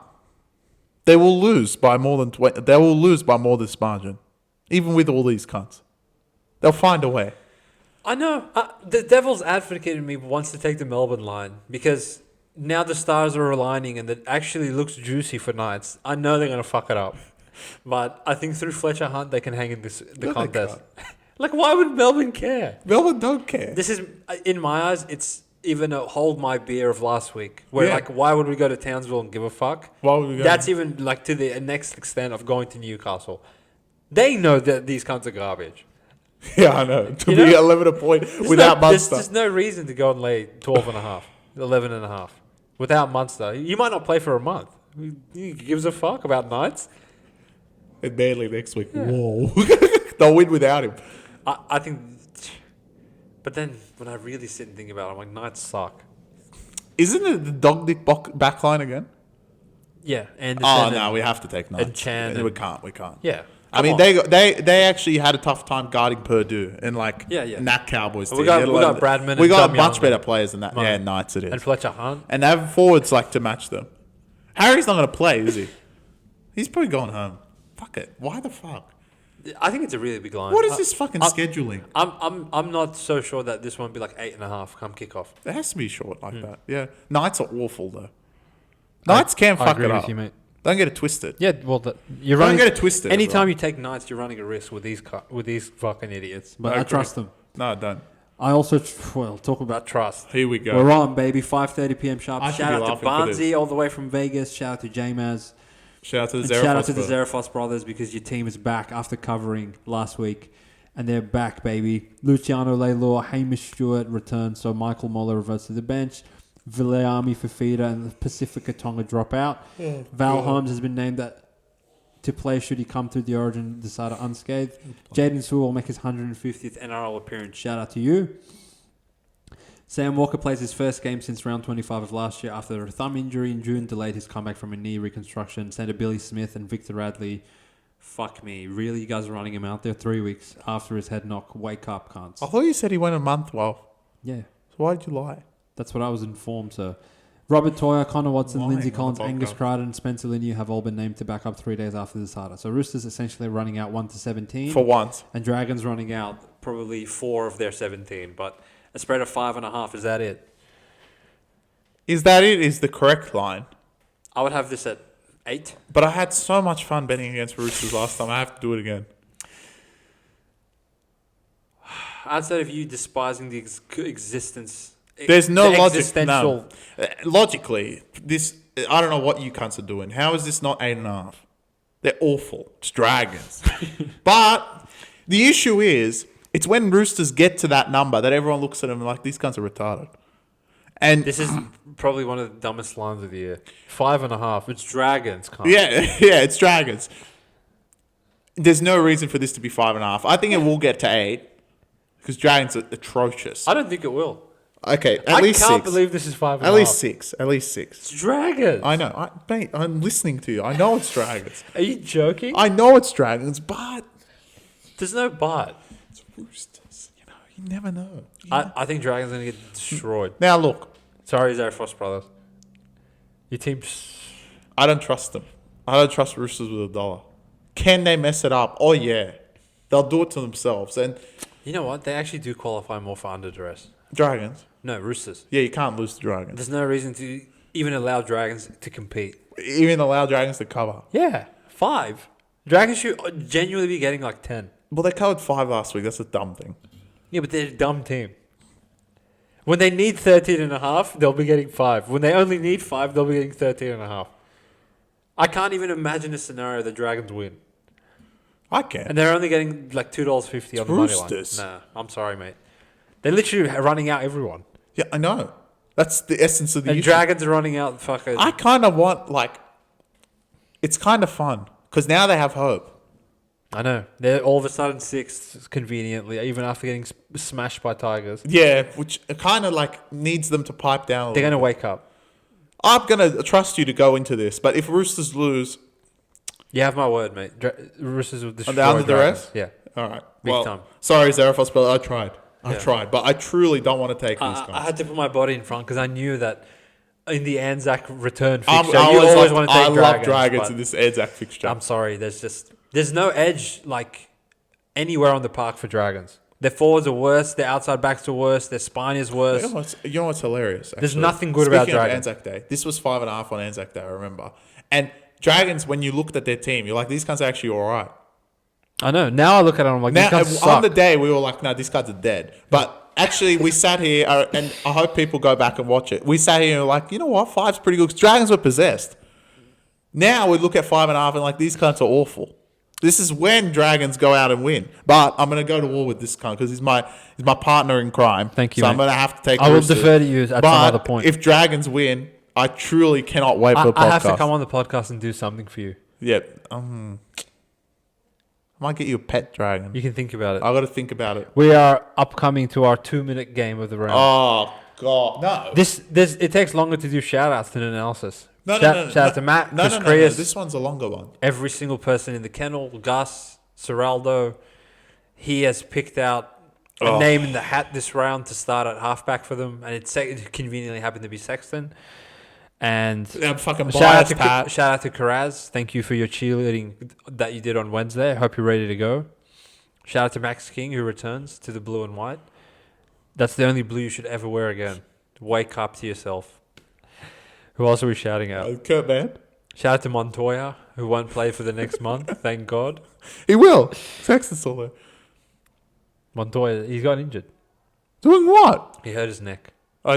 [SPEAKER 1] they will lose by more than 20. They will lose by more this margin, even with all these cunts. They'll find a way.
[SPEAKER 2] I know. The devil's advocate in me wants to take the Melbourne line because now the stars are aligning and it actually looks juicy for Knights. I know they're going to fuck it up, but I think through Fletcher Hunt they can hang in the contest. Like, why would Melbourne care?
[SPEAKER 1] Melbourne don't care.
[SPEAKER 2] This is, in my eyes, it's even a hold my beer of last week. Where, why would we go to Townsville and give a fuck?
[SPEAKER 1] Why would we go?
[SPEAKER 2] That's even, to the next extent of going to Newcastle. They know that these cunts are garbage.
[SPEAKER 1] Yeah, I know. To be 11 a point without Munster.
[SPEAKER 2] There's no reason to go and lay 12.5, 11.5 without Munster. You might not play for a month. Who gives a fuck about Knights?
[SPEAKER 1] And Manly next week. Yeah. Whoa. They'll win without him.
[SPEAKER 2] I think... But then, when I really sit and think about it, I'm like, Knights suck.
[SPEAKER 1] Isn't it the dog dick backline again?
[SPEAKER 2] Yeah, and
[SPEAKER 1] we have to take Knights.
[SPEAKER 2] And Chan.
[SPEAKER 1] We can't.
[SPEAKER 2] Yeah.
[SPEAKER 1] I mean, they actually had a tough time guarding Purdue and
[SPEAKER 2] and
[SPEAKER 1] that Cowboys team.
[SPEAKER 2] We got Bradman.
[SPEAKER 1] We got much better players than that. Yeah, Knights it is.
[SPEAKER 2] And Fletcher Hunt.
[SPEAKER 1] And they have forwards to match them. Harry's not going to play, is he? He's probably going home. Fuck it. Why the fuck?
[SPEAKER 2] I think it's a really big line.
[SPEAKER 1] What is this fucking scheduling?
[SPEAKER 2] I'm not so sure that this won't be 8.5 come kickoff.
[SPEAKER 1] It has to be short that. Yeah. Knights are awful though. Knights can fuck it up.
[SPEAKER 2] With you, mate.
[SPEAKER 1] Don't get it twisted.
[SPEAKER 2] Yeah, well,
[SPEAKER 1] you're running. Don't get it twisted.
[SPEAKER 2] Anytime you take Knights, you're running a risk with these fucking idiots. But I trust them.
[SPEAKER 1] No, I don't.
[SPEAKER 2] I also talk about trust.
[SPEAKER 1] Here we go.
[SPEAKER 2] We're on, baby. 5:30 p.m. sharp. Shout out to Barnsey all the way from Vegas. Shout out to J-Maz.
[SPEAKER 1] Shout out to the
[SPEAKER 2] Zarafos brothers because your team is back after covering last week. And they're back, baby. Luciano Leilor, Hamish Stewart returns, so Michael Moller reverts to the bench. Viliami Fafita and Pacifica Tonga drop out. Val Holmes has been named to play should he come through the Origin decider unscathed. Jaden Sewell will make his 150th NRL appearance. Shout out to you. Sam Walker plays his first game since round 25 of last year after a thumb injury in June delayed his comeback from a knee reconstruction. Centre Billy Smith and Victor Radley Fuck me. Really, you guys are running him out there 3 weeks after his head knock? Wake up, cunts.
[SPEAKER 1] I thought you said he went a month. Well,
[SPEAKER 2] Yeah,
[SPEAKER 1] so why did you lie?
[SPEAKER 2] that's what I was informed, sir. Robert Toyer, Connor Watson,
[SPEAKER 1] Lying
[SPEAKER 2] Lindsay
[SPEAKER 1] on
[SPEAKER 2] Collins,
[SPEAKER 1] the
[SPEAKER 2] Angus
[SPEAKER 1] podcast.
[SPEAKER 2] Crichton, and Spencer Linear have all been named to back up 3 days after the starter. So Roosters essentially running out 1 to 17.
[SPEAKER 1] For once.
[SPEAKER 2] And Dragons running out probably 4 of their 17. But a spread of 5.5, is that it?
[SPEAKER 1] Is that it? Is the correct line?
[SPEAKER 2] I would have this at 8.
[SPEAKER 1] But I had so much fun betting against Roosters last time. I have to do it again.
[SPEAKER 2] Outside of you despising the existence...
[SPEAKER 1] There's no
[SPEAKER 2] the
[SPEAKER 1] logic.
[SPEAKER 2] existential-
[SPEAKER 1] No. Logically, this... I don't know what you cunts are doing. How is this not 8.5? They're awful. It's Dragons. But the issue is, it's when Roosters get to that number that everyone looks at them like, these cunts are retarded. And
[SPEAKER 2] This is probably one of the dumbest lines of the year. 5.5. It's Dragons, cunt.
[SPEAKER 1] yeah, it's Dragons. There's no reason for this to be 5.5. I think it will get to 8 because Dragons are atrocious.
[SPEAKER 2] I don't think it will.
[SPEAKER 1] Okay, at least 6.
[SPEAKER 2] I can't believe this is 5.5.
[SPEAKER 1] At least 6. At least 6.
[SPEAKER 2] It's Dragons.
[SPEAKER 1] I know. Mate, I'm listening to you. I know it's Dragons.
[SPEAKER 2] Are you joking?
[SPEAKER 1] I know it's Dragons, but
[SPEAKER 2] There's no but.
[SPEAKER 1] it's Roosters. You never know.
[SPEAKER 2] I think Dragons are going to get destroyed.
[SPEAKER 1] Now, look,
[SPEAKER 2] Sorry, Zara Frost brothers. Your team's...
[SPEAKER 1] I don't trust them. I don't trust Roosters with $1. Can they mess it up? Oh, yeah. They'll do it to themselves. And
[SPEAKER 2] You know what? They actually do qualify more for under duress.
[SPEAKER 1] Dragons.
[SPEAKER 2] No, Roosters.
[SPEAKER 1] Yeah, you can't lose to Dragons.
[SPEAKER 2] There's no reason to even allow Dragons to compete.
[SPEAKER 1] Even allow Dragons to cover.
[SPEAKER 2] Yeah, 5. Dragons should genuinely be getting like 10.
[SPEAKER 1] Well, they covered 5 last week. That's a dumb thing.
[SPEAKER 2] Yeah, but they're a dumb team. When they need 13.5, they'll be getting 5. When they only need 5, they'll be getting 13.5. I can't even imagine a scenario the Dragons win.
[SPEAKER 1] I can.
[SPEAKER 2] And they're only getting like $2.50 on the money line.
[SPEAKER 1] Roosters.
[SPEAKER 2] Nah, I'm sorry, mate. They're literally running out everyone.
[SPEAKER 1] Yeah, I know. That's the essence of the
[SPEAKER 2] And
[SPEAKER 1] issue.
[SPEAKER 2] Dragons are running out fuckers.
[SPEAKER 1] I kind of want, it's kind of fun because now they have hope.
[SPEAKER 2] I know. They're all of a sudden 6th conveniently, even after getting smashed by Tigers.
[SPEAKER 1] Yeah, which kind of needs them to pipe down a
[SPEAKER 2] They're
[SPEAKER 1] little
[SPEAKER 2] going to
[SPEAKER 1] bit.
[SPEAKER 2] wake up.
[SPEAKER 1] I'm going to trust you to go into this, but if Roosters lose,
[SPEAKER 2] You have my word, mate. Roosters will destroy
[SPEAKER 1] are they under the
[SPEAKER 2] Dragons.
[SPEAKER 1] rest?
[SPEAKER 2] Yeah.
[SPEAKER 1] All right.
[SPEAKER 2] Big time.
[SPEAKER 1] Sorry, Zarafos, but I tried. I
[SPEAKER 2] Yeah.
[SPEAKER 1] tried, but I truly don't want to take these guys.
[SPEAKER 2] I had to put my body in front because I knew that in the Anzac return
[SPEAKER 1] I
[SPEAKER 2] fixture, you always want to take Dragons.
[SPEAKER 1] love Dragons
[SPEAKER 2] but
[SPEAKER 1] in this Anzac fixture.
[SPEAKER 2] I'm sorry. There's no edge anywhere on the park for Dragons. Their forwards are worse. Their outside backs are worse. Their spine is worse.
[SPEAKER 1] You know what's hilarious?
[SPEAKER 2] There's
[SPEAKER 1] actually?
[SPEAKER 2] nothing good about
[SPEAKER 1] Speaking of
[SPEAKER 2] Dragons.
[SPEAKER 1] Anzac Day. This was 5.5 on Anzac Day, I remember. And Dragons, when you looked at their team, you're like, these guys are actually all right.
[SPEAKER 2] I know. Now I look at it, I'm like, these
[SPEAKER 1] Now,
[SPEAKER 2] guys
[SPEAKER 1] on
[SPEAKER 2] suck.
[SPEAKER 1] the day, we were like, no, these guys are dead. But actually, we sat here, and I hope people go back and watch it. We sat here and were like, you know what? 5's pretty good. 'Cause Dragons were possessed. Now we look at 5.5 and these cunts are awful. This is when Dragons go out and win. But I'm going to go to war with this cunt because he's my partner in crime.
[SPEAKER 2] Thank you,
[SPEAKER 1] So
[SPEAKER 2] mate.
[SPEAKER 1] I'm going to have to take
[SPEAKER 2] I will
[SPEAKER 1] Roosters.
[SPEAKER 2] defer to you at some other
[SPEAKER 1] But
[SPEAKER 2] point.
[SPEAKER 1] if Dragons win, I truly cannot wait for the podcast.
[SPEAKER 2] I have to come on the podcast and do something for you.
[SPEAKER 1] Yeah. I might get you a pet dragon.
[SPEAKER 2] You can think about it.
[SPEAKER 1] I got to think about it.
[SPEAKER 2] We are upcoming to our 2-minute game of the round.
[SPEAKER 1] Oh, God. No.
[SPEAKER 2] It takes longer to do shout-outs than analysis.
[SPEAKER 1] No,
[SPEAKER 2] Shout out to Matt,
[SPEAKER 1] No,
[SPEAKER 2] Chris
[SPEAKER 1] no, no,
[SPEAKER 2] Creas,
[SPEAKER 1] This one's a longer one.
[SPEAKER 2] every single person in the kennel, Gus, Seraldo. He has picked out a name in the hat this round to start at halfback for them, and it conveniently happened to be Sexton. And
[SPEAKER 1] I'm fucking
[SPEAKER 2] shout
[SPEAKER 1] biased, Pat.
[SPEAKER 2] out to Karaz. Thank you for your cheerleading that you did on Wednesday. I hope you're ready to go. Shout out to Max King, who returns to the blue and white. That's the only blue you should ever wear again. Wake up to yourself. Who else are we shouting out?
[SPEAKER 1] Kurt Man.
[SPEAKER 2] Shout out to Montoya, who won't play for the next month. Thank God.
[SPEAKER 1] He will. Sexton's still there.
[SPEAKER 2] Montoya, he's got injured.
[SPEAKER 1] Doing what?
[SPEAKER 2] He hurt his neck.
[SPEAKER 1] I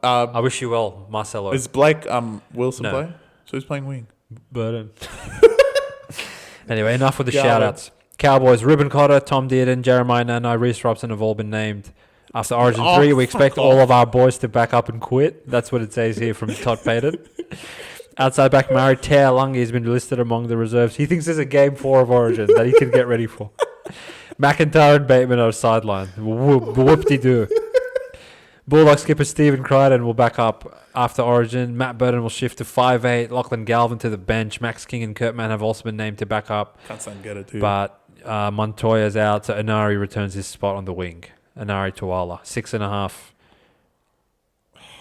[SPEAKER 2] I wish you well, Marcelo.
[SPEAKER 1] Is Blake Wilson
[SPEAKER 2] No.
[SPEAKER 1] play? So he's playing wing.
[SPEAKER 2] Burden. Anyway, enough with the
[SPEAKER 1] Go on.
[SPEAKER 2] shout-outs. Cowboys, Ruben Cotter, Tom Dearden, Jeremiah Nanai, Reece Robson have all been named. After Origin 3, we expect all of our boys to back up and quit. That's what it says here from Todd Payton. Outside back Murray, Teo Lungi has been listed among the reserves. He thinks there's a game 4 of Origin that he can get ready for. McIntyre and Bateman are sidelined. Whoop-de-doo. Bulldog skipper Stephen Crichton will back up after Origin. Matt Burton will shift to 5'8". Lachlan Galvin to the bench. Max King and Kurt Mann have also been named to back up.
[SPEAKER 1] Can't get it too.
[SPEAKER 2] But Montoya's out, so Inari returns his spot on the wing. Inari Tuala, 6.5.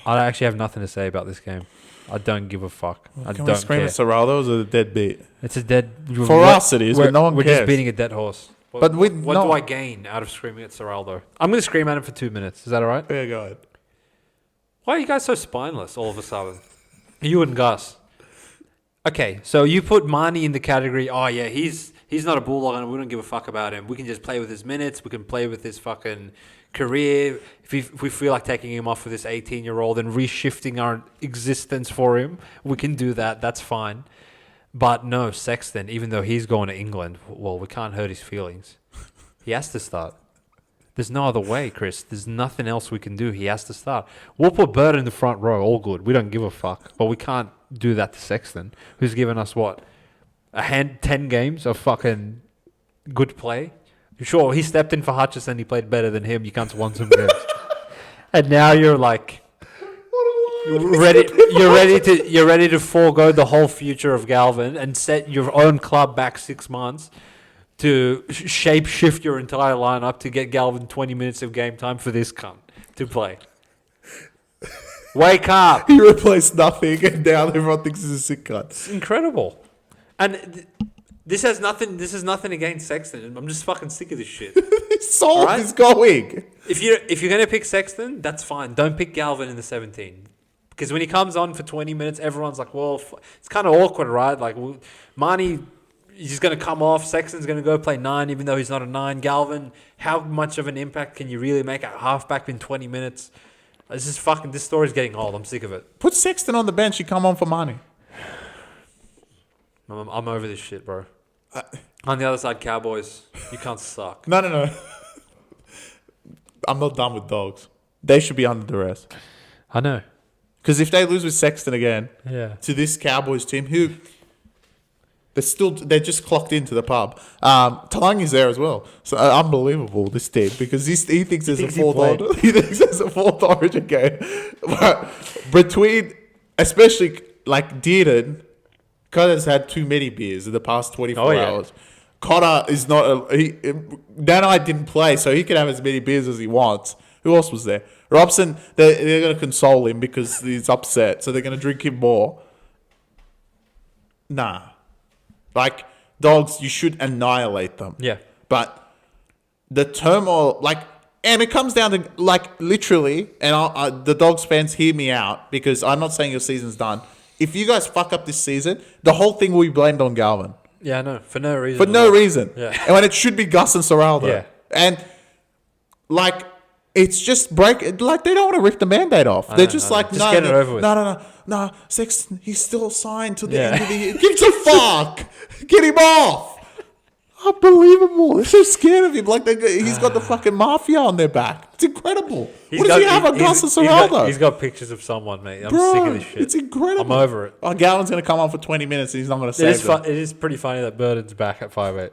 [SPEAKER 2] I actually have nothing to say about this game. I don't give a fuck. I
[SPEAKER 1] Can
[SPEAKER 2] don't
[SPEAKER 1] we scream
[SPEAKER 2] care.
[SPEAKER 1] at Serraldo's or the deadbeat?
[SPEAKER 2] It's a dead...
[SPEAKER 1] For us it is, but no one
[SPEAKER 2] We're
[SPEAKER 1] cares.
[SPEAKER 2] just beating a dead horse.
[SPEAKER 1] But
[SPEAKER 2] what do I gain out of screaming at Serraldo? I'm going to scream at him for 2 minutes. Is that all right?
[SPEAKER 1] Yeah, go ahead.
[SPEAKER 2] Why are you guys so spineless all of a sudden? You and Gus. Okay, so you put Marnie in the category, oh yeah, he's not a Bulldog and we don't give a fuck about him. We can just play with his minutes. We can play with his fucking career. If we feel like taking him off for this 18-year-old and reshifting our existence for him, we can do that. That's fine. But no, Sexton, even though he's going to England, well, we can't hurt his feelings. He has to start. There's no other way, Chris. There's nothing else we can do. He has to start. We'll put Bird in the front row. All good. We don't give a fuck. But we can't do that to Sexton, who's given us, 10 games of fucking good play? Sure, he stepped in for Hutchison. He played better than him. You can't won some games. And now you're like... You're ready to forego the whole future of Galvin and set your own club back 6 months to shape shift your entire lineup to get Galvin 20 minutes of game time for this cunt to play. Wake up!
[SPEAKER 1] He replaced nothing, and now everyone thinks he's a sick cunt.
[SPEAKER 2] It's incredible. And this is nothing against Sexton. I'm just fucking sick of this shit.
[SPEAKER 1] His soul is going.
[SPEAKER 2] If you're gonna pick Sexton, that's fine. Don't pick Galvin in the 17. Because when he comes on for 20 minutes, everyone's like, well, it's kind of awkward, right? Like, Marnie, he's going to come off. Sexton's going to go play 9, even though he's not a 9. Galvin, how much of an impact can you really make at halfback in 20 minutes? This story's getting old. I'm sick of it.
[SPEAKER 1] Put Sexton on the bench. You come on for money.
[SPEAKER 2] I'm over this shit, bro. On the other side, Cowboys, you can't suck.
[SPEAKER 1] No. I'm not done with Dogs. They should be under duress.
[SPEAKER 2] I know.
[SPEAKER 1] Because if they lose with Sexton again to this Cowboys team, who they're just clocked into the pub. Talangi's there as well. So unbelievable, this team, because he thinks there's a fourth origin. He thinks there's a fourth origin game. But between, especially like Dearden, Cotter's had too many beers in the past 24 hours. Cotter is not Nanai didn't play, so he can have as many beers as he wants. Who else was there? Robson, they're going to console him because he's upset, so they're going to drink him more. Nah. Like, Dogs, you should annihilate them.
[SPEAKER 2] Yeah.
[SPEAKER 1] But the turmoil, and it comes down to, literally, and the Dogs fans hear me out, because I'm not saying your season's done. If you guys fuck up this season, the whole thing will be blamed on Galvin.
[SPEAKER 2] Yeah, I know. For no reason.
[SPEAKER 1] For no reason.
[SPEAKER 2] Yeah.
[SPEAKER 1] And when it should be Gus and Serraldo.
[SPEAKER 2] Yeah.
[SPEAKER 1] And, it's just they don't want to rip the Mandate off. They're just get it over with. No. Sexton, he's still signed to the end of the year. Give the fuck. Get him off. Unbelievable. They're so scared of him. He's got the fucking mafia on their back. It's incredible. What does he have on Gus and Serraldo?
[SPEAKER 2] He's got pictures of someone, mate. I'm sick of this shit.
[SPEAKER 1] It's incredible.
[SPEAKER 2] I'm over it.
[SPEAKER 1] Oh, Galvin's going to come on for 20 minutes and he's not going to save them.
[SPEAKER 2] It is pretty funny that Burden's back at 5'8".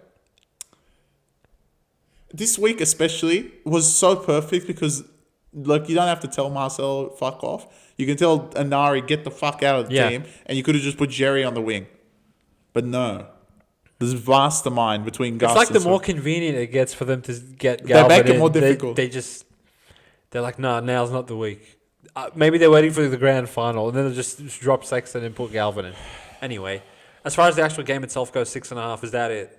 [SPEAKER 1] This week especially was so perfect because, you don't have to tell Marcel fuck off. You can tell Inari get the fuck out of the team, and you could have just put Jerry on the wing. But no. There's vast mind between Gus.
[SPEAKER 2] It's the more convenient it gets for them to get Galvin.
[SPEAKER 1] They make it more difficult.
[SPEAKER 2] They're like, nah, now's not the week. Maybe they're waiting for the grand final, and then they'll just drop Sexton and put Galvin in. Anyway, as far as the actual game itself goes, 6.5. Is that it?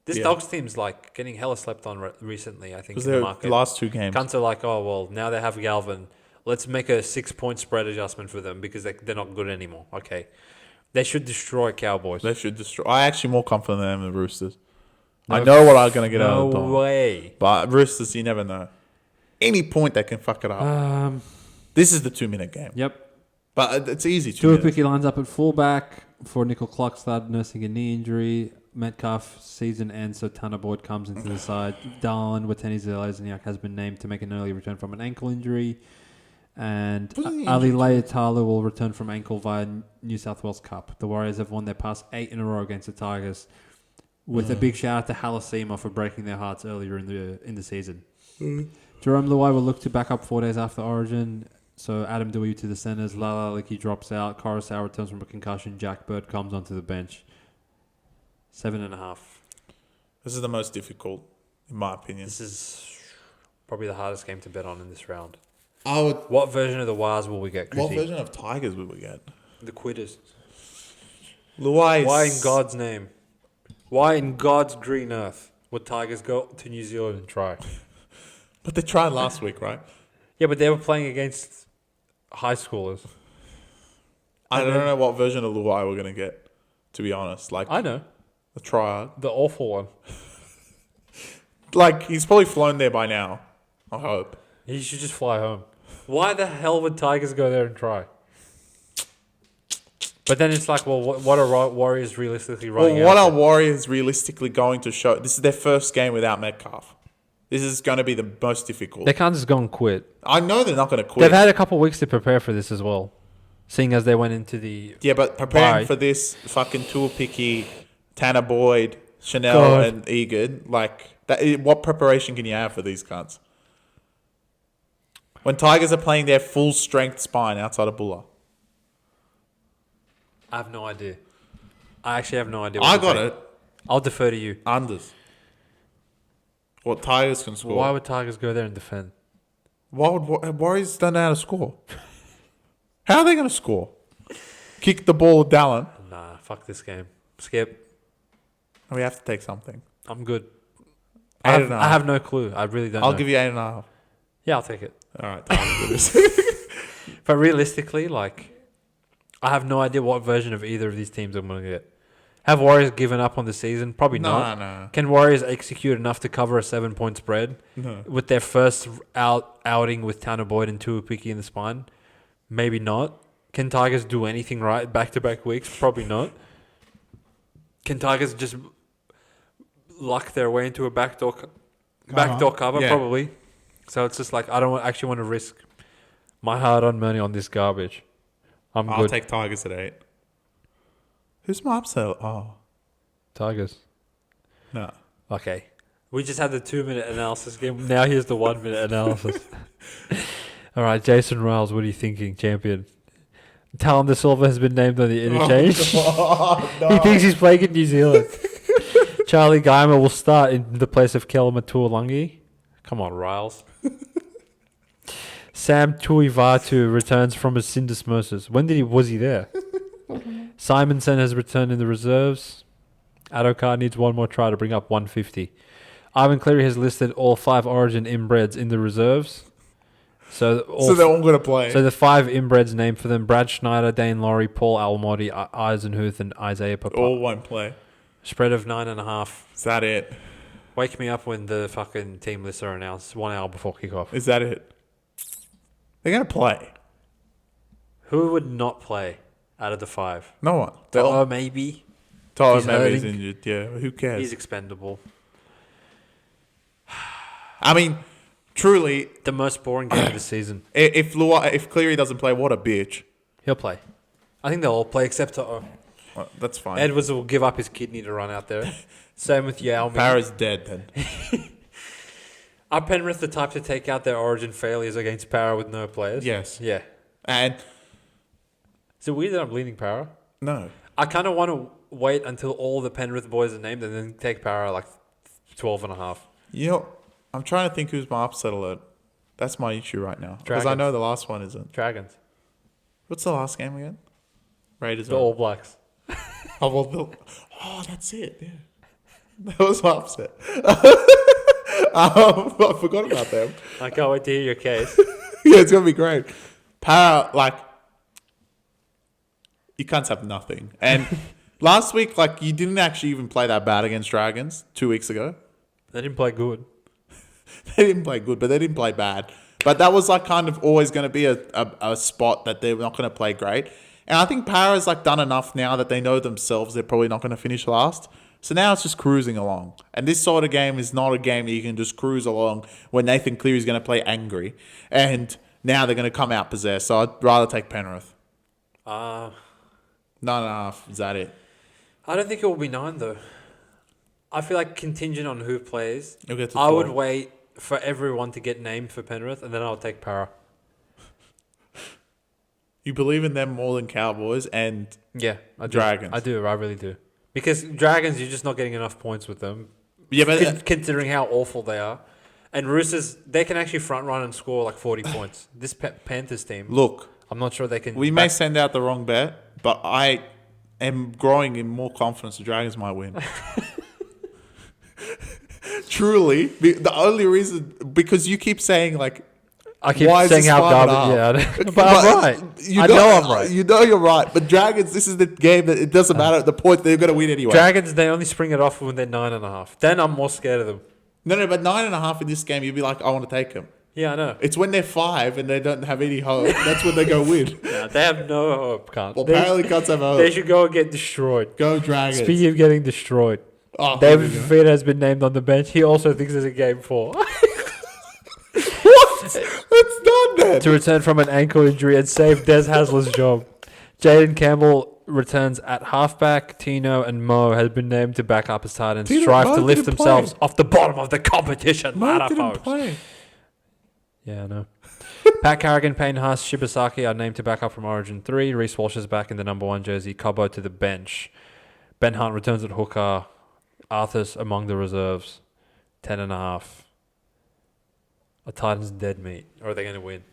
[SPEAKER 2] This Dogs team's getting hella slept on recently, I think, in the market.
[SPEAKER 1] The last 2 games.
[SPEAKER 2] Cunts are like, oh, well, now they have Galvin. Let's make a 6-point spread adjustment for them because they're not good anymore. Okay. They should destroy Cowboys.
[SPEAKER 1] I'm actually more confident than them in the Roosters. I know what I'm going to get out of the Dogs.
[SPEAKER 2] No way.
[SPEAKER 1] But Roosters, you never know. Any point they can fuck it up. This is the 2-minute game.
[SPEAKER 3] Yep.
[SPEAKER 1] But it's easy. 2 minutes.
[SPEAKER 3] Tuapiki lines up at fullback for Nickel Cluckstad nursing a knee injury. Metcalf season ends, so Tanner Boyd comes into the side. Darwin Watene-Zelezniak has been named to make an early return from an ankle injury. And Ali Leitala will return from ankle via New South Wales Cup. The Warriors have won their past 8 in a row against the Tigers, with a big shout out to Halasima for breaking their hearts earlier in the season. Jerome Luai will look to back up 4 days after Origin. So Adam Dewey to the centres. Lala Licky drops out. Coruscant returns from a concussion. Jack Bird comes onto the bench. 7.5.
[SPEAKER 1] This is the most difficult, in my opinion.
[SPEAKER 2] This is probably the hardest game to bet on in this round.
[SPEAKER 1] I would.
[SPEAKER 2] What version of the Wires will we get,
[SPEAKER 1] What
[SPEAKER 2] Chrissy?
[SPEAKER 1] version of Tigers would we get?
[SPEAKER 2] The Quitters.
[SPEAKER 1] Luai.
[SPEAKER 2] Why in God's name? Why in God's green earth would Tigers go to New Zealand and try?
[SPEAKER 1] But they tried last week, right?
[SPEAKER 2] Yeah, but they were playing against high schoolers.
[SPEAKER 1] I don't know what version of Luai we're gonna get. To be honest, like
[SPEAKER 2] I know.
[SPEAKER 1] a tryout.
[SPEAKER 2] The awful one.
[SPEAKER 1] Like he's probably flown there by now. I hope.
[SPEAKER 2] He should just fly home. Why the hell would Tigers go there and try? But then it's like, well, what are Warriors realistically running
[SPEAKER 1] Well, what
[SPEAKER 2] out
[SPEAKER 1] are
[SPEAKER 2] there?
[SPEAKER 1] Warriors realistically going to show? This is their first game without Metcalf. This is going to be the most difficult.
[SPEAKER 2] They can't just go and quit.
[SPEAKER 1] I know they're not going to quit.
[SPEAKER 2] They've had a couple of weeks to prepare for this as well, seeing as they went into the...
[SPEAKER 1] Yeah, but preparing
[SPEAKER 2] Why?
[SPEAKER 1] for this, fucking Tuapiki, Tanner Boyd, Chanel,
[SPEAKER 2] God.
[SPEAKER 1] and Egan, like, what preparation can you have for these cunts? When Tigers are playing their full strength spine outside of Bulla.
[SPEAKER 2] I have no idea. I actually have no idea.
[SPEAKER 1] I got it.
[SPEAKER 2] I'll defer to you.
[SPEAKER 1] Unders. What Tigers can score.
[SPEAKER 2] Why would Tigers go there and defend?
[SPEAKER 1] Why would Warriors don't know how to score? How are they going to score? Kick the ball, Dallin.
[SPEAKER 2] Nah, fuck this game. Skip.
[SPEAKER 1] And we have to take something.
[SPEAKER 2] I'm good.
[SPEAKER 1] 8.5.
[SPEAKER 2] I have no clue. I really don't know.
[SPEAKER 1] I'll give you 8.5.
[SPEAKER 2] Yeah, I'll take it.
[SPEAKER 1] All right, Dallin, do this.
[SPEAKER 2] But realistically, like, I have no idea what version of either of these teams I'm going to get. Have Warriors given up on the season? Probably not.
[SPEAKER 1] No.
[SPEAKER 2] Can Warriors execute enough to cover a 7-point spread
[SPEAKER 1] No.
[SPEAKER 2] with their first outing with Tanner Boyd and Tuapiki in the spine? Maybe not. Can Tigers do anything right back-to-back weeks? Probably not. Can Tigers just luck their way into a backdoor cover?
[SPEAKER 1] Yeah.
[SPEAKER 2] Probably. So it's just like, I don't actually want to risk my hard-earned money on this garbage. I'm
[SPEAKER 1] I'll
[SPEAKER 2] good.
[SPEAKER 1] take Tigers at 8. Who's my upset? Oh,
[SPEAKER 2] Tigers.
[SPEAKER 1] no.
[SPEAKER 2] Okay. We just had the 2-minute analysis game. Now here's the 1-minute analysis. All right, Jason Riles, what are you thinking, champion? Talon De Silva has been named on the interchange. He thinks he's playing in New Zealand. Charlie Geimer will start in the place of Kelma Tuolangi. Come on, Riles. Sam Tuivatu returns from his syndesmosis. When was he there? Simonson has returned in the reserves. Adokar needs one more try to bring up 150. Ivan Cleary has listed all 5 Origin inbreds in the reserves. So
[SPEAKER 1] they're all going to play.
[SPEAKER 2] So the 5 inbreds named for them: Brad Schneider, Dane Laurie, Paul Almody, Eisenhuth, and Isaiah Papa.
[SPEAKER 1] all won't play.
[SPEAKER 2] Spread of 9.5.
[SPEAKER 1] Is that it?
[SPEAKER 2] Wake me up when the fucking team lists are announced 1 hour before kickoff.
[SPEAKER 1] Is that it? They're going to play.
[SPEAKER 2] Who would not play out of the 5?
[SPEAKER 1] No one.
[SPEAKER 2] Toa maybe.
[SPEAKER 1] Tyler
[SPEAKER 2] he's
[SPEAKER 1] maybe he's
[SPEAKER 2] hurting.
[SPEAKER 1] injured. Yeah, who cares?
[SPEAKER 2] He's expendable.
[SPEAKER 1] I mean, truly,
[SPEAKER 2] The most boring game of the season.
[SPEAKER 1] if Cleary doesn't play, what a bitch.
[SPEAKER 2] He'll play. I think they'll all play except
[SPEAKER 1] Well, that's fine.
[SPEAKER 2] Edwards will give up his kidney to run out there. Same with Yao Ming.
[SPEAKER 1] Parra's dead then.
[SPEAKER 2] Are Penrith the type to take out their Origin failures against Para with no players?
[SPEAKER 1] Yes.
[SPEAKER 2] Yeah.
[SPEAKER 1] And
[SPEAKER 2] Is it weird that I'm leaning Para?
[SPEAKER 1] no.
[SPEAKER 2] I kind of want to wait until all the Penrith boys are named and then take Para like 12.5.
[SPEAKER 1] You know, I'm trying to think who's my upset alert. That's my issue right now. Because I
[SPEAKER 2] Dragons.
[SPEAKER 1] know the last one isn't.
[SPEAKER 2] Dragons.
[SPEAKER 1] What's the last game again? Raiders.
[SPEAKER 2] The All Blacks.
[SPEAKER 1] That's it. Yeah. That was my upset. I forgot about them.
[SPEAKER 2] I can't wait to hear your case.
[SPEAKER 1] Yeah, it's going to be great. Para, like, you can't have nothing. And last week, like, you didn't actually even play that bad against Dragons 2 weeks ago.
[SPEAKER 2] They didn't play good.
[SPEAKER 1] They didn't play good, but they didn't play bad. But that was, like, kind of always going to be a spot that they're not going to play great. And I think Para's, like, done enough now that they know themselves they're probably not going to finish last. So now it's just cruising along. And this sort of game is not a game that you can just cruise along when Nathan Cleary's going to play angry. And now they're going to come out possessed. So I'd rather take Penrith. 9.5. Is that it?
[SPEAKER 2] I don't think it will be 9 though. I feel like contingent on who plays,
[SPEAKER 1] You'll get to
[SPEAKER 2] I would
[SPEAKER 1] 12.
[SPEAKER 2] wait for everyone to get named for Penrith, and then I'll take Para.
[SPEAKER 1] You believe in them more than Cowboys and
[SPEAKER 2] Yeah, I do.
[SPEAKER 1] Dragons.
[SPEAKER 2] I do. I really do. Because Dragons, you're just not getting enough points with them.
[SPEAKER 1] Yeah, but
[SPEAKER 2] Considering how awful they are. And Roosters, they can actually front run and score like 40 points. This Panthers team,
[SPEAKER 1] look,
[SPEAKER 2] I'm not sure they can.
[SPEAKER 1] we may send out the wrong bet, but I am growing in more confidence the Dragons might win. Truly, the only reason, because you keep saying like,
[SPEAKER 2] I keep
[SPEAKER 1] why is
[SPEAKER 2] saying
[SPEAKER 1] this
[SPEAKER 2] how
[SPEAKER 1] 5.5?
[SPEAKER 2] garbage. Yeah, I know. But I'm right. I know I'm right.
[SPEAKER 1] You know you're right. But Dragons, this is the game that it doesn't matter at the point they're going to win anyway.
[SPEAKER 2] Dragons, they only spring it off when they're 9.5. Then I'm more scared of them.
[SPEAKER 1] No, but 9.5 in this game, you'd be like, I want to take them.
[SPEAKER 2] Yeah, I know.
[SPEAKER 1] It's when they're 5 and they don't have any hope. That's when they go win.
[SPEAKER 2] Yeah, they have no hope, can't.
[SPEAKER 1] Well, apparently Cunts have hope.
[SPEAKER 2] They should go and get destroyed.
[SPEAKER 1] Go Dragons.
[SPEAKER 2] Speaking of getting destroyed,
[SPEAKER 1] Oh,
[SPEAKER 2] David Fafita has been named on the bench. He also thinks there's a game 4.
[SPEAKER 1] What? It's done then.
[SPEAKER 2] To return from an ankle injury and save Des Hasler's job. Jaden Campbell returns at halfback. Tino and Mo has been named to back up as tight ends. Strive
[SPEAKER 1] Mo
[SPEAKER 2] to lift
[SPEAKER 1] didn't
[SPEAKER 2] themselves
[SPEAKER 1] play.
[SPEAKER 2] off the bottom of the competition
[SPEAKER 1] Mo
[SPEAKER 2] ladder,
[SPEAKER 1] didn't
[SPEAKER 2] folks.
[SPEAKER 1] play.
[SPEAKER 2] Yeah, I know. Pat Carrigan, Payne Haas, Shibasaki are named to back up from Origin 3. Reece Walsh is back in the number 1 jersey. Cobbo to the bench. Ben Hunt returns at hooker. Arthur's among the reserves. 10.5. Are Titans dead meat? Or are they going to win?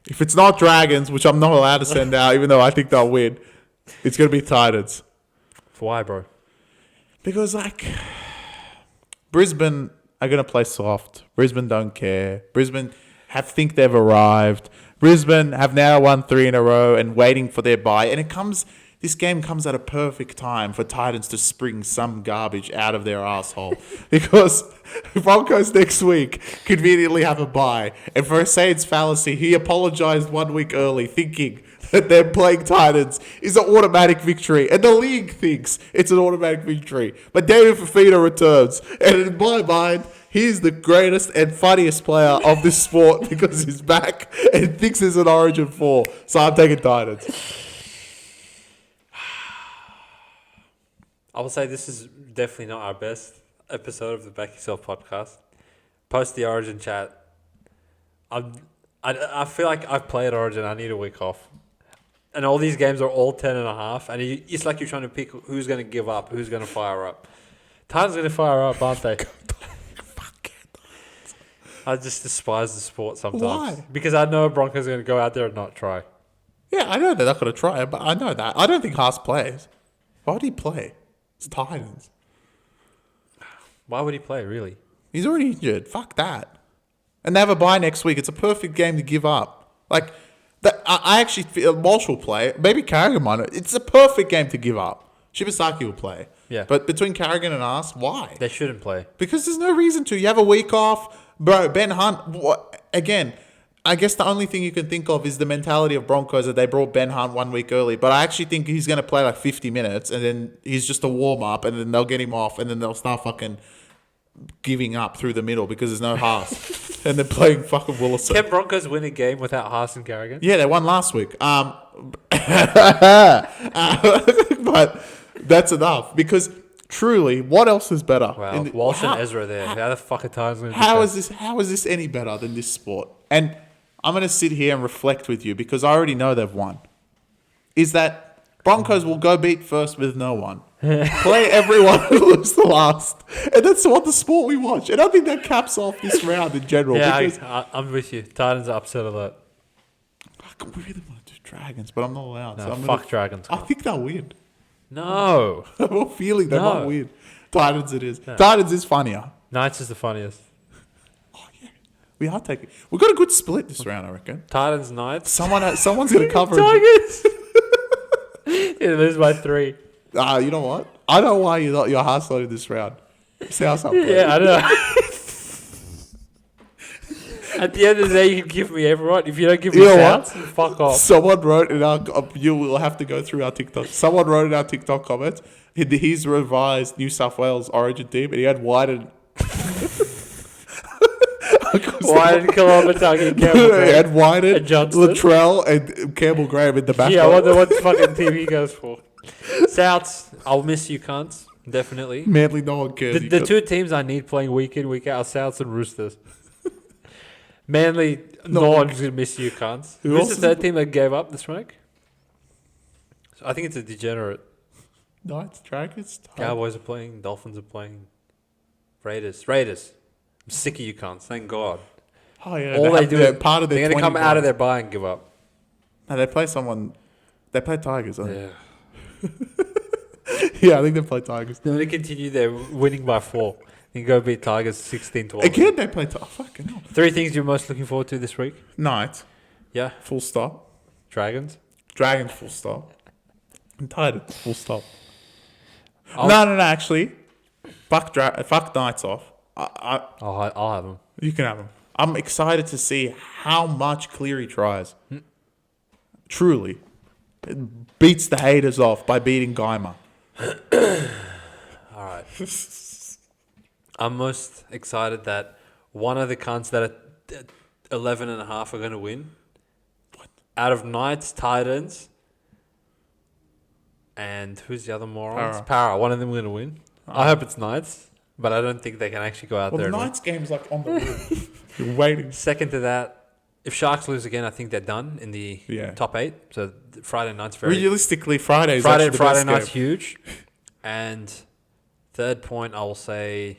[SPEAKER 1] If it's not Dragons, which I'm not allowed to send out, even though I think they'll win, it's going to be Titans.
[SPEAKER 2] Why, bro?
[SPEAKER 1] Because, like, Brisbane are going to play soft. Brisbane don't care. Brisbane think they've arrived. Brisbane have now won 3 in a row and waiting for their bye. And this game comes at a perfect time for Titans to spring some garbage out of their asshole. Because Broncos next week conveniently have a bye. And for Said's fallacy, he apologized 1 week early thinking that them playing Titans is an automatic victory. And the league thinks it's an automatic victory. But David Fafita returns. And in my mind, he's the greatest and funniest player of this sport because he's back and thinks it's an Origin 4. So I'm taking Titans.
[SPEAKER 2] I will say this is definitely not our best episode of the Back Yourself podcast. Post the Origin chat. I feel like I've played Origin. I need a week off. And all these games are all 10.5. And it's like you're trying to pick who's going to give up, who's going to fire up. Titans going to fire up, aren't they? I just despise the sport sometimes.
[SPEAKER 1] Why?
[SPEAKER 2] Because I know Broncos are going to go out there and not try.
[SPEAKER 1] Yeah, I know they're not going to try, but I know that. I don't think Haas plays. Why would he play? It's Titans.
[SPEAKER 2] Why would he play, really?
[SPEAKER 1] He's already injured. Fuck that. And they have a bye next week. It's a perfect game to give up. Like, I actually feel Walsh will play. Maybe Carrigan might. It's a perfect game to give up. Shibasaki will play.
[SPEAKER 2] Yeah.
[SPEAKER 1] But between Carrigan and us, why?
[SPEAKER 2] They shouldn't play.
[SPEAKER 1] Because there's no reason to. You have a week off. Bro, Ben Hunt, again, I guess the only thing you can think of is the mentality of Broncos that they brought Ben Hunt 1 week early. But I actually think he's going to play like 50 minutes and then he's just a warm-up and then they'll get him off and then they'll start fucking giving up through the middle because there's no Haas. And they're playing fucking Willison.
[SPEAKER 2] Can Broncos win a game without Haas and Carrigan?
[SPEAKER 1] Yeah, they won last week. But that's enough because truly, what else is better?
[SPEAKER 2] Wow, Walsh and Ezra there. How the fuck are Titans going to
[SPEAKER 1] How is this any better than this sport? And I'm going to sit here and reflect with you because I already know they've won. Is that Broncos will go beat first with no one. Play everyone and lose the last. And that's what the sport we watch. And I think that caps off this round in general.
[SPEAKER 2] Yeah,
[SPEAKER 1] because
[SPEAKER 2] I'm with you. Titans are upset alert.
[SPEAKER 1] I really want to do Dragons, but I'm not allowed.
[SPEAKER 2] No,
[SPEAKER 1] so
[SPEAKER 2] fuck Dragons.
[SPEAKER 1] I think they'll win.
[SPEAKER 2] No.
[SPEAKER 1] I have a feeling they might win. Titans it is.
[SPEAKER 2] No.
[SPEAKER 1] Titans is funnier.
[SPEAKER 2] Knights is the funniest.
[SPEAKER 1] Oh, yeah. We are taking... We've got a good split this round, I reckon.
[SPEAKER 2] Titans, Knights.
[SPEAKER 1] Someone's going to cover it.
[SPEAKER 2] Tigers. Yeah, lose by 3.
[SPEAKER 1] You know what? I know why you're hard-slotted this round. See how something.
[SPEAKER 2] Yeah, I know. At the end of the day, you can give me everyone. If you don't give me Souths, fuck off.
[SPEAKER 1] Someone wrote in our... You will have to go through our TikTok. Someone wrote in our TikTok comments his revised New South Wales Origin team, and he had White
[SPEAKER 2] White, Kalamatagi, Campbell
[SPEAKER 1] He had White,
[SPEAKER 2] and Johnston.
[SPEAKER 1] Latrell, and Campbell Graham in the back.
[SPEAKER 2] Yeah, I wonder what fucking team he goes for. Souths, I'll miss you, cunts. definitely.
[SPEAKER 1] Manly, no one cares.
[SPEAKER 2] The two teams I need playing week in, week out are Souths and Roosters. Manly, no one's going to miss you, cunts. Who's the third team that gave up this week? I think it's a degenerate.
[SPEAKER 1] Knights, Dragons.
[SPEAKER 2] Cowboys are playing. Dolphins are playing. Raiders. I'm sick of you cunts. Thank God.
[SPEAKER 1] Oh, yeah.
[SPEAKER 2] All they do is
[SPEAKER 1] part of their
[SPEAKER 2] they're going to come
[SPEAKER 1] 20
[SPEAKER 2] out of their bye and give up.
[SPEAKER 1] No, they play someone. They play Tigers, don't
[SPEAKER 2] Yeah.
[SPEAKER 1] they? Yeah, I think they play Tigers.
[SPEAKER 2] They're going to continue their winning by 4. You can go beat Tigers 16-12.
[SPEAKER 1] Again, they play Tigers. Oh, fucking hell.
[SPEAKER 2] 3 things you're most looking forward to this week?
[SPEAKER 1] Knights,
[SPEAKER 2] Yeah.
[SPEAKER 1] full stop.
[SPEAKER 2] Dragons.
[SPEAKER 1] Dragons, full stop. And Titans, full stop.
[SPEAKER 2] I'll-
[SPEAKER 1] No, actually. Fuck Knights off.
[SPEAKER 2] I'll have them.
[SPEAKER 1] You can have them. I'm excited to see how much Cleary tries. Truly. It beats the haters off by beating Geimer.
[SPEAKER 2] All right. I'm most excited that one of the cunts that are 11.5 are going to win. What? Out of Knights, Titans, and who's the other morons? Para. One of them going to win. I hope it's Knights, but I don't think they can actually go out there.
[SPEAKER 1] The
[SPEAKER 2] and
[SPEAKER 1] Knights game's like on the roof. You're waiting.
[SPEAKER 2] Second to that, if Sharks lose again, I think they're done in the top 8. So Friday night's very...
[SPEAKER 1] Realistically, Friday
[SPEAKER 2] night's
[SPEAKER 1] game.
[SPEAKER 2] huge. And third point, I will say...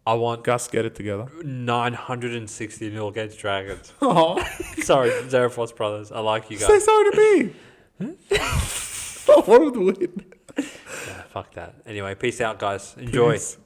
[SPEAKER 2] I want
[SPEAKER 1] Gus, get it together.
[SPEAKER 2] 960 nil against Dragons.
[SPEAKER 1] Oh,
[SPEAKER 2] Sorry, Zarefos brothers. I like you guys.
[SPEAKER 1] say sorry to me. I wanted to win.
[SPEAKER 2] Yeah, fuck that. Anyway, peace out, guys. Enjoy.
[SPEAKER 1] Peace.